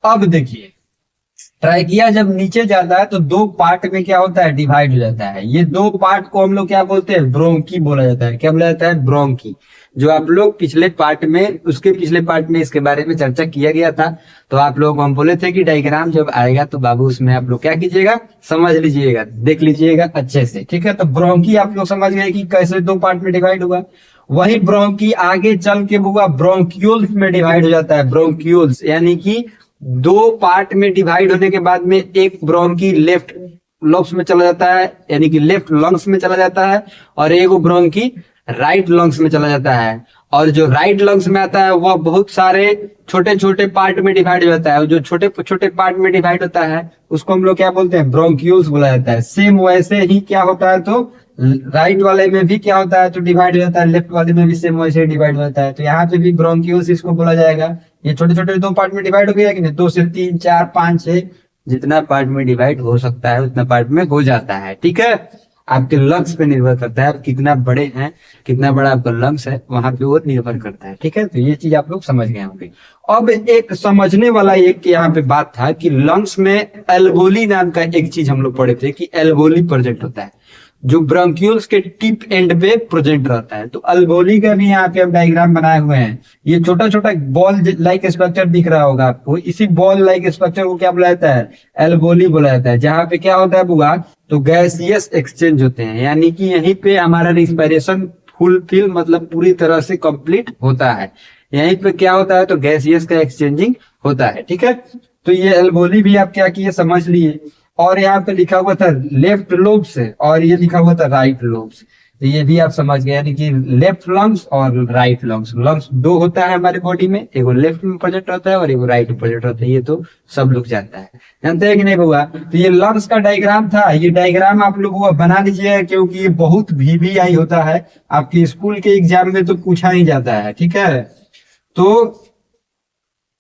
अब देखिए, ट्रैकिया जब नीचे जाता है तो दो पार्ट में क्या होता है, डिवाइड हो जाता है। ये दो पार्ट को हम लोग क्या बोलते हैं? ब्रोंकी बोला जाता है। क्या बोला जाता है? ब्रोंकी। जो आप लोग पिछले पार्ट में, उसके पिछले पार्ट में इसके बारे में चर्चा किया गया था। तो आप लोग हम बोले थे कि डायग्राम जब आएगा तो बाबू उसमें आप लोग क्या कीजिएगा, समझ लीजिएगा, देख लीजिएगा अच्छे से। ठीक है, तो ब्रोंकी आप लोग समझ गए कि कैसे दो पार्ट में डिवाइड हुआ। वही ब्रोंकी आगे चल के हुआ ब्रोंक्यूल्स में डिवाइड हो जाता है। ब्रोंक्यूल्स यानी कि दो पार्ट में डिवाइड होने के बाद में एक ब्रोंकी लेफ्ट लंग्स में चला जाता है, यानी कि लेफ्ट लंग्स में चला जाता है, और एक ब्रोंकी राइट लंग्स में चला जाता है। और जो राइट लंग्स में आता है वह बहुत सारे छोटे छोटे पार्ट में डिवाइड हो जाता है। जो छोटे छोटे पार्ट में डिवाइड होता है उसको हम लोग क्या बोलते हैं? ब्रोंक्यूल्स बोला जाता है। सेम वैसे ही क्या होता है, तो राइट वाले में भी क्या होता है, तो डिवाइड हो जाता है, लेफ्ट वाले में भी सेम वैसे डिवाइड हो जाता है। तो यहाँ पे भी ब्रोंक्यूल्स इसको बोला जाएगा। ये छोटे छोटे दो पार्ट में डिवाइड हो गया कि नहीं, 2 से 3 4 5 6, जितना पार्ट में डिवाइड हो सकता है उतना पार्ट में हो जाता है। ठीक है, आपके लंग्स पे निर्भर करता है, आप कितना बड़े हैं, कितना बड़ा आपका लंग्स है, वहां पे वो निर्भर करता है। ठीक है, तो ये चीज आप लोग समझ गए होंगे। अब एक समझने वाला एक यहाँ पे बात था कि लंग्स में एल्वोली नाम का एक चीज हम लोग पढ़े थे कि एल्वोली प्रेजेंट होता है, जो ब्रोंक्यूल्स के टिप एंड पे प्रेजेंट रहता है। तो अल्वोली का भी यहाँ पे हम डायग्राम बनाए हुए हैं। ये छोटा छोटा बॉल लाइक स्ट्रक्चर दिख रहा होगा आपको, इसी बॉल लाइक स्ट्रक्चर को क्या बोला जाता है? एल्वोली बोला जाता है। जहाँ पे क्या होता है बुआ, तो गैसियस एक्सचेंज होते हैं, यानी कि यहीं पे हमारा रिस्पिरेशन फुलफिल मतलब पूरी तरह से कंप्लीट होता है। यहीं पे क्या होता है, तो गैसियस का एक्सचेंजिंग होता है। ठीक है, तो ये एल्वोली भी आप क्या किए, समझ लिए। और यहाँ पे लिखा हुआ था लेफ्ट लोब्स है, और ये लिखा हुआ था राइट लोब्स, तो ये भी आप समझ गए, यानी कि लेफ्ट लंग्स और राइट लंग्स। लंग्स दो होता है हमारे बॉडी में, एक लेफ्ट में प्रेजेंट रहता है और एक राइट में प्रेजेंट रहता है। ये तो सब लोग जानता है, जानते हैं कि नहीं हुआ। तो ये लंग्स का डायग्राम था। ये डायग्राम आप लोग वो बना लीजिए, क्योंकि ये बहुत VVI होता है, आपके स्कूल के एग्जाम में तो पूछा ही जाता है। ठीक है, तो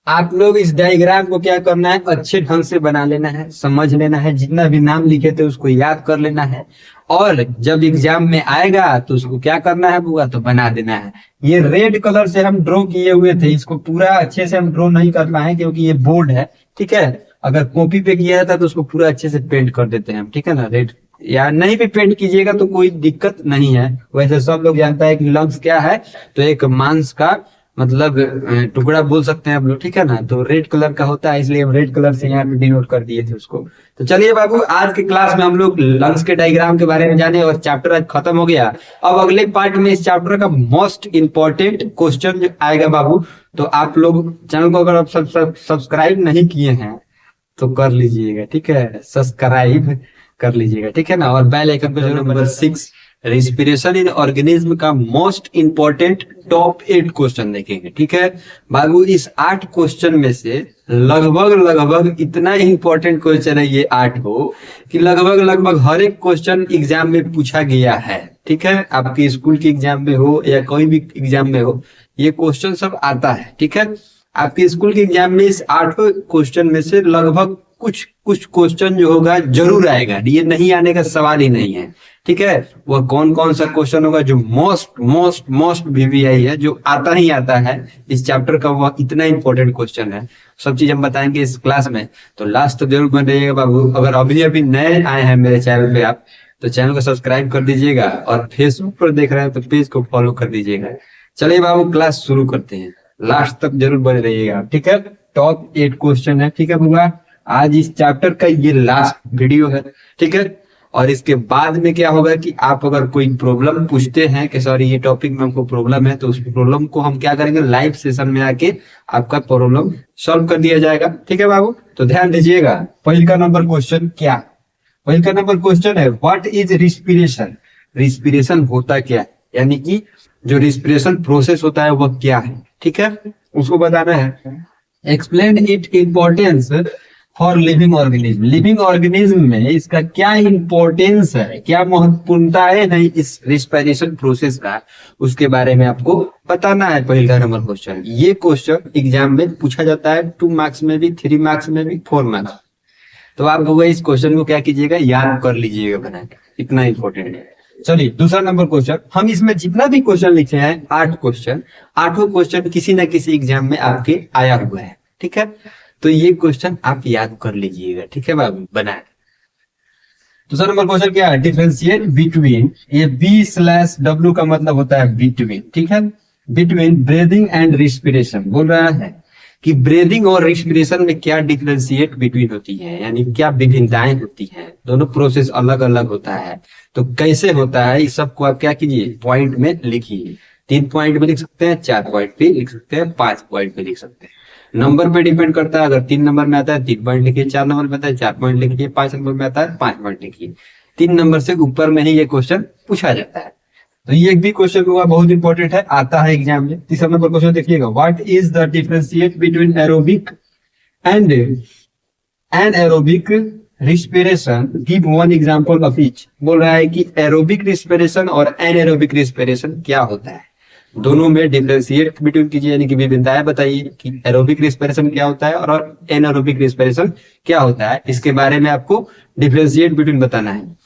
आप लोग इस डायग्राम को क्या करना है, अच्छे ढंग से बना लेना है, समझ लेना है, जितना भी नाम लिखे थे उसको याद कर लेना है, और जब एग्जाम में आएगा तो उसको क्या करना है बुआ, तो बना देना है। ये रेड कलर से हम ड्रॉ किए हुए थे, इसको पूरा अच्छे से हम ड्रॉ नहीं कर पाए क्योंकि ये बोर्ड है। ठीक है, अगर कॉपी पे किया था तो उसको पूरा अच्छे से पेंट कर देते हैं हम। ठीक है ना, रेड या नहीं भी पेंट कीजिएगा तो कोई दिक्कत नहीं है। वैसे सब लोग जानता है कि लंग्स क्या है, तो एक मांस का मतलब टुकड़ा बोल सकते हैं आप लोग। ठीक है ना, तो रेड कलर का होता है, इसलिए हम रेड कलर से यहाँ पे डिनोट कर दिए थे उसको। तो चलिए बाबू, आज के क्लास में हम लोग लंग्स के डायग्राम के बारे में जाने, और चैप्टर आज खत्म हो गया। अब अगले पार्ट में इस चैप्टर का मोस्ट इंपॉर्टेंट क्वेश्चन आएगा बाबू। तो आप लोग चैनल को अगर आप सब्सक्राइब नहीं किए हैं तो कर लीजिएगा। ठीक है, सब्सक्राइब कर लीजिएगा। ठीक है ना, और बेल आइकन पे जरूर। नंबर 6 रेस्पिरेशन इन ऑर्गेनिज्म का मोस्ट इंपॉर्टेंट टॉप 8 क्वेश्चन देखेंगे। ठीक है बाबू, इस 8 क्वेश्चन में से लगभग इतना इंपॉर्टेंट क्वेश्चन है ये 8 हो कि लगभग हर एक क्वेश्चन एग्जाम में पूछा गया है। ठीक है, आपके स्कूल के एग्जाम में हो या कोई भी एग्जाम में हो, ये क्वेश्चन सब आता है। ठीक है, आपके स्कूल के एग्जाम में इस 8 क्वेश्चन में से लगभग कुछ कुछ क्वेश्चन जो होगा जरूर आएगा, ये नहीं आने का सवाल ही नहीं है। ठीक है, वह कौन कौन सा क्वेश्चन होगा जो मोस्ट मोस्ट मोस्ट वीवीआई है, जो आता ही आता है इस चैप्टर का, वह इतना इंपॉर्टेंट क्वेश्चन है। सब चीज हम बताएंगे इस क्लास में, तो लास्ट तक जरूर बन रहिएगा बाबू। अगर अभी अभी नए आए हैं मेरे चैनल पे आप, तो चैनल को सब्सक्राइब कर दीजिएगा, और फेसबुक पर देख रहे हैं तो पेज को फॉलो कर दीजिएगा। चलिए बाबू क्लास शुरू करते हैं, लास्ट तक जरूर बने रहिएगा। ठीक है, टॉप 8 क्वेश्चन है। ठीक है बुआ, आज इस चैप्टर का ये लास्ट वीडियो है। ठीक है, और इसके बाद में क्या होगा कि आप अगर कोई प्रॉब्लम पूछते हैं कि सर ये टॉपिक में हमको प्रॉब्लम है, तो उस प्रॉब्लम को हम क्या करेंगे, लाइव सेशन में आके आपका प्रॉब्लम सॉल्व कर दिया जाएगा। ठीक है बाबू, तो ध्यान दीजिएगा। पहले का नंबर क्वेश्चन क्या, पहले का नंबर क्वेश्चन है व्हाट इज रिस्पिरेशन। रिस्पिरेशन होता क्या है, यानी कि जो रिस्पिरेशन प्रोसेस होता है वह क्या है। ठीक है, उसको बताना है। Explain it importance for living organism. Living organism में इसका क्या इंपॉर्टेंस है, क्या महत्वपूर्णता है इस रिस्पिरेशन प्रोसेस का, उसके बारे में आपको बताना है। पहला नंबर क्वेश्चन, ये क्वेश्चन एग्जाम में पूछा जाता है 2 मार्क्स में भी, 3 मार्क्स में भी, 4 मार्क्स। तो आप लोग इस क्वेश्चन को क्या कीजिएगा, याद कर लीजिएगा बना के, इतना इंपॉर्टेंट है। चलिए दूसरा नंबर क्वेश्चन, हम इसमें जितना भी क्वेश्चन लिखे हैं 8 क्वेश्चन, 8 क्वेश्चन किसी ना किसी एग्जाम में आपके आया हुआ है। ठीक है, तो ये क्वेश्चन आप याद कर लीजिएगा। ठीक है बाबू, बनाए। दूसरा नंबर क्वेश्चन क्या है, डिफरेंशिएट बिटवीन, ये B/W का मतलब होता है बिटवीन। ठीक है, बिटवीन ब्रीदिंग एंड रिस्पिरेशन। बोल रहा है कि ब्रीदिंग और रिस्पिरेशन में क्या डिफरेंशिएट बिटवीन होती है, यानी क्या विभिन्नताएं होती हैं, दोनों प्रोसेस अलग अलग होता है। तो कैसे होता है, इस सबको आप क्या कीजिए, पॉइंट में लिखिए। 3 पॉइंट में लिख सकते हैं, 4 पॉइंट पे लिख सकते हैं, 5 पॉइंट पे लिख सकते हैं। नंबर पे डिपेंड करता है, अगर 3 नंबर में आता है 3 पॉइंट लिखिए, 4 नंबर में आता है 4 पॉइंट लिखिए, 5 नंबर में आता है 5 पॉइंट लिखिए। 3 नंबर से ऊपर में ही ये क्वेश्चन पूछा जाता है। तो ये भी क्वेश्चन हुआ, बहुत इंपॉर्टेंट है, आता है एग्जाम में। तीसरा नंबर क्वेश्चन देखिएगा, what is the differentiate between aerobic and anaerobic respiration, give one example of each. बोल रहा है कि एरोबिक रिस्पिरेशन और एनाएरोबिक रिस्पिरेशन क्या होता है, दोनों में डिफरेंशिएट बिटवीन कीजिए, यानी कि विभिन्नताएं बताइए कि एरोबिक रिस्पिरेशन क्या होता है और एनाएरोबिक रिस्पिरेशन क्या होता है। इसके बारे में आपको डिफरेंशिएट बिटवीन बताना है,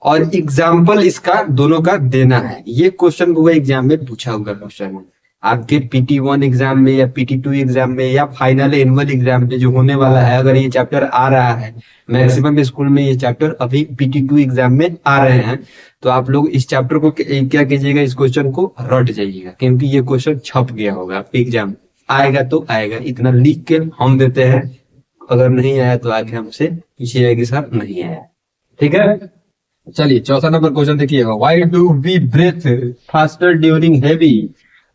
और एग्जाम्पल इसका दोनों का देना है। ये क्वेश्चन हुआ एग्जाम में पूछा हुआ क्वेश्चन है, आपके PT1 एग्जाम में या PT2 एग्जाम में या फाइनल एनुअल एग्जाम में जो होने वाला है, अगर ये चैप्टर आ रहा है, मैक्सिमम स्कूल में ये चैप्टर अभी PT2 एग्जाम में आ रहे हैं, तो आप लोग इस चैप्टर को क्या कीजिएगा, इस क्वेश्चन को रट जाइएगा, क्योंकि ये क्वेश्चन छप गया होगा आपके एग्जाम। आएगा तो आएगा, इतना लिख के हम देते हैं, अगर नहीं आया तो आके हमसे पूछिएगा कि सर नहीं आया। ठीक है, चलिए चौथा नंबर क्वेश्चन देखिएगा, why do we breathe faster during heavy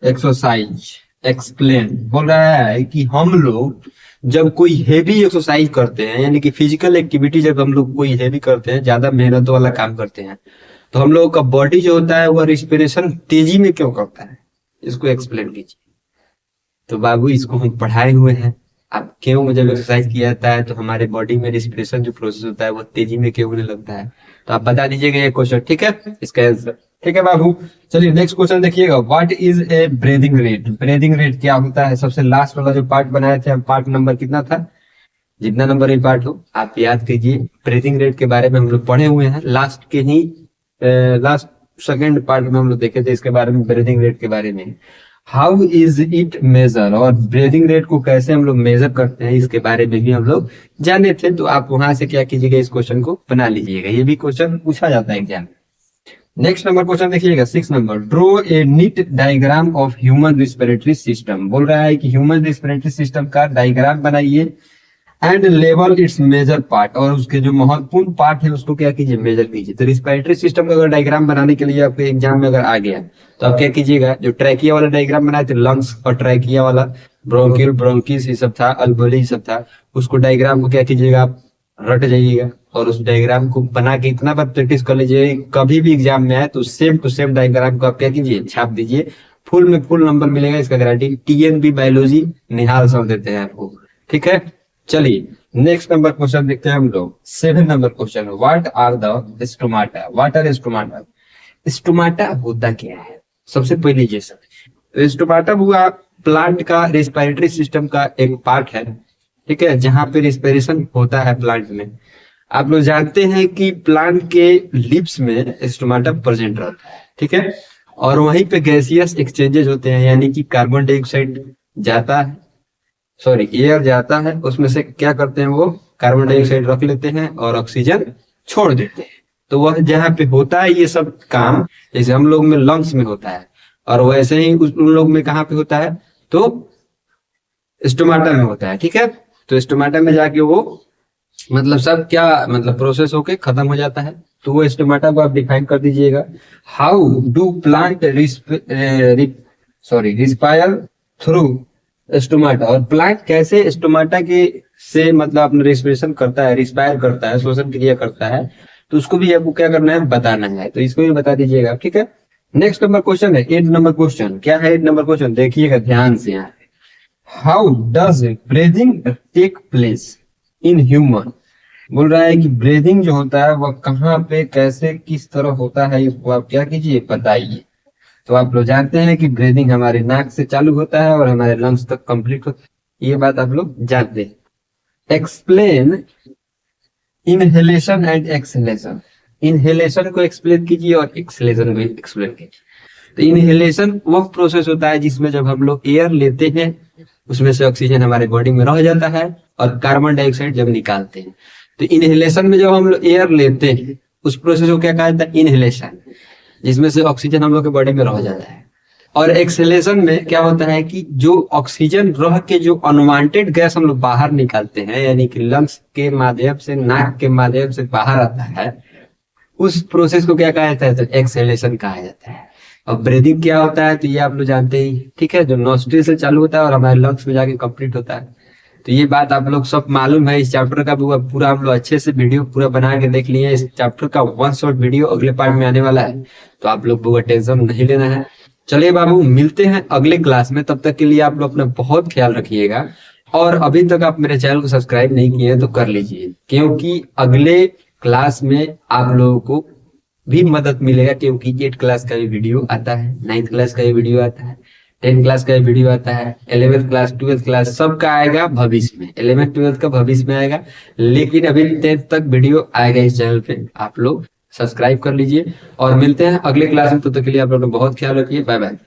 exercise, explain. बोल रहा है कि हम लोग जब कोई हेवी एक्सरसाइज करते हैं, यानी कि फिजिकल एक्टिविटी, जब हम लोग कोई हेवी करते हैं, ज्यादा मेहनत वाला काम करते हैं, तो हम लोगों का बॉडी जो होता है वह रिस्पिरेशन तेजी में क्यों करता है, इसको एक्सप्लेन कीजिए। तो बाबू इसको हम पढ़ाए हुए हैं, आप क्यों, जब एक्सरसाइज किया जाता है तो हमारे बॉडी में रिस्पिरेशन जो प्रोसेस होता है वो तेजी में क्यों होने लगता है, तो आप बता दीजिएगा ये क्वेश्चन। ठीक है, इसका आंसर। ठीक है बाबू, चलिए नेक्स्ट क्वेश्चन देखिएगा, what is a breathing rate. Breathing rate क्या होता है, सबसे लास्ट वाला जो पार्ट बनाए थे हम, पार्ट नंबर कितना था, जितना नंबर ये पार्ट हो आप याद कीजिए। ब्रीदिंग रेट के बारे में हम लोग पढ़े हुए हैं, लास्ट के ही लास्ट सेकंड पार्ट में हम लोग देखे थे इसके बारे में, ब्रीदिंग रेट के बारे में। हाउ इज इट मेजर, और ब्रीदिंग रेट को कैसे हम लोग मेजर करते हैं, इसके बारे में भी हम लोग जाने थे। तो आप वहां से क्या कीजिएगा, इस क्वेश्चन को बना लीजिएगा, ये भी क्वेश्चन पूछा जाता है एग्जाम में। नेक्स्ट नंबर क्वेश्चन देखिएगा, 6 number, draw a neat diagram of human respiratory system. बोल रहा है कि ह्यूमन रिस्पिरेटरी सिस्टम का डायग्राम बनाइए, एंड लेवल इट्स मेजर पार्ट, और उसके जो महत्वपूर्ण पार्ट है उसको क्या कीजिए, मेजर कीजिए। तो रिस्पिरेटरी सिस्टम का अगर डायग्राम बनाने के लिए आपके एग्जाम में अगर आ गया, तो आप क्या कीजिएगा, जो ट्रैकिया वाला डायग्राम बनाए थे, लंग्स और ट्रैकिया वाला, ब्रोंकियल ब्रोंकिस ये सब था, अल्वेओली ये सब था, उसको डायग्राम को क्या कीजिएगा, आप रट जाइएगा, और उस डायग्राम को बना के इतना बार प्रैक्टिस कर लीजिए, कभी भी एग्जाम में आए तो सेम टू सेम डायग्राम को आप क्या कीजिए, छाप दीजिए, फुल में फुल नंबर मिलेगा, इसका गारंटी। TNB बायोलॉजी निहाल सर देते हैं आपको। ठीक है, चलिए नेक्स्ट नंबर क्वेश्चन देखते हैं हम लोग, 7 number question, what are the stomata. What are stomata, stomata होता क्या है, सबसे पहले ये सब। तो स्टोमाटा हुआ प्लांट का रेस्पिरेटरी सिस्टम का एक पार्ट है, ठीक है, जहाँ पे रिस्पिरेशन होता है प्लांट में। आप लोग जानते हैं कि प्लांट के लिप्स में स्टोमाटा प्रेजेंट रहता है, ठीक है, और वहीं पे गैसियस एक्सचेंजेस होते हैं, यानी कि कार्बन डाइऑक्साइड जाता है, सॉरी एयर जाता है, उसमें से क्या करते हैं वो कार्बन डाइऑक्साइड रख लेते हैं और ऑक्सीजन छोड़ देते हैं। तो वह जहाँ पे होता है ये सब काम, जैसे हम लोग में लंग्स में होता है, और वैसे ही उन लोग में कहाँ पे होता है, तो स्टोमाटा में होता है, ठीक है। तो स्टोमाटा में जाके वो मतलब सब क्या मतलब प्रोसेस होके खत्म हो जाता है। तो वो स्टोमाटा को आप डिफाइन कर दीजिएगा। How do plant respire through stomata, और प्लांट कैसे स्टोमाटा के से मतलब अपना रेस्पिरेशन करता है, रिस्पायर करता है, श्वसन क्रिया करता है, तो उसको भी आपको क्या करना है, बताना है। तो इसको भी बता दीजिएगा, ठीक है। नेक्स्ट नंबर क्वेश्चन है 8 नंबर क्वेश्चन। क्या है 8 नंबर क्वेश्चन, देखिएगा ध्यान से यहाँ। How does breathing take place in human. बोल रहा है कि ब्रीदिंग जो होता है वह कहाँ पे कैसे किस तरह होता है, इसको आप क्या कीजिए, बताइए। तो आप लोग जानते हैं कि ब्रीदिंग हमारे नाक से चालू होता है और हमारे लंग्स तक कंप्लीट होता है, ये बात आप लोग जानते हैं। Explain inhalation and exhalation. Inhalation को एक्सप्लेन कीजिए और एक्सहेलेशन को एक्सप्लेन कीजिए। तो इनहेलेशन वह प्रोसेस होता है जिसमें जब हम लोग एयर लेते हैं उसमें से ऑक्सीजन हमारे बॉडी में रह जाता है और कार्बन डाइऑक्साइड जब निकालते हैं। तो इनहेलेशन में जब हम लोग एयर लेते हैं उस प्रोसेस को क्या कहा जाता है, इनहेलेशन, जिसमें से ऑक्सीजन हम लोग के बॉडी में रह जाता है। और एक्सहेलेशन में क्या होता है कि जो ऑक्सीजन रह के जो अनवांटेड गैस हम लोग बाहर निकालते हैं, यानी कि लंग्स के माध्यम से, नाक के माध्यम से बाहर आता है, उस प्रोसेस को क्या कहा जाता है, तो एक्सहेलेशन कहा जाता है। और ब्रीदिंग क्या होता है, तो ये आप लोग जानते ही, ठीक है, जो नॉस्ट्रिल से चालू होता है और हमारे लंग्स में जाके कंप्लीट होता है। तो ये बात आप लोग सब मालूम है। इस चैप्टर का पूरा हम लोग अच्छे से वीडियो पूरा बना के देख लिए। इस चैप्टर का 1 शॉट वीडियो अगले पार्ट में आने वाला है, तो आप लोग को टेंशन नहीं लेना है। चलिए बाबू, मिलते हैं अगले क्लास में। तब तक के लिए आप लोग अपना बहुत ख्याल रखिएगा। और अभी तक आप मेरे चैनल को सब्सक्राइब नहीं किए हैं तो कर लीजिए, क्योंकि अगले क्लास में आप लोगों को भी मदद मिलेगा, क्योंकि 8 क्लास का भी वीडियो आता है, 9th क्लास का भी वीडियो आता है, 10th क्लास का भी वीडियो आता है, 11th क्लास 12th क्लास सबका आएगा भविष्य में। 11th 12th का भविष्य में आएगा, लेकिन अभी 10th तक वीडियो आएगा इस चैनल पे। आप लोग सब्सक्राइब कर लीजिए और मिलते हैं अगले क्लास में। तो तक के लिए आप लोग बहुत ख्याल रखिए। Bye bye.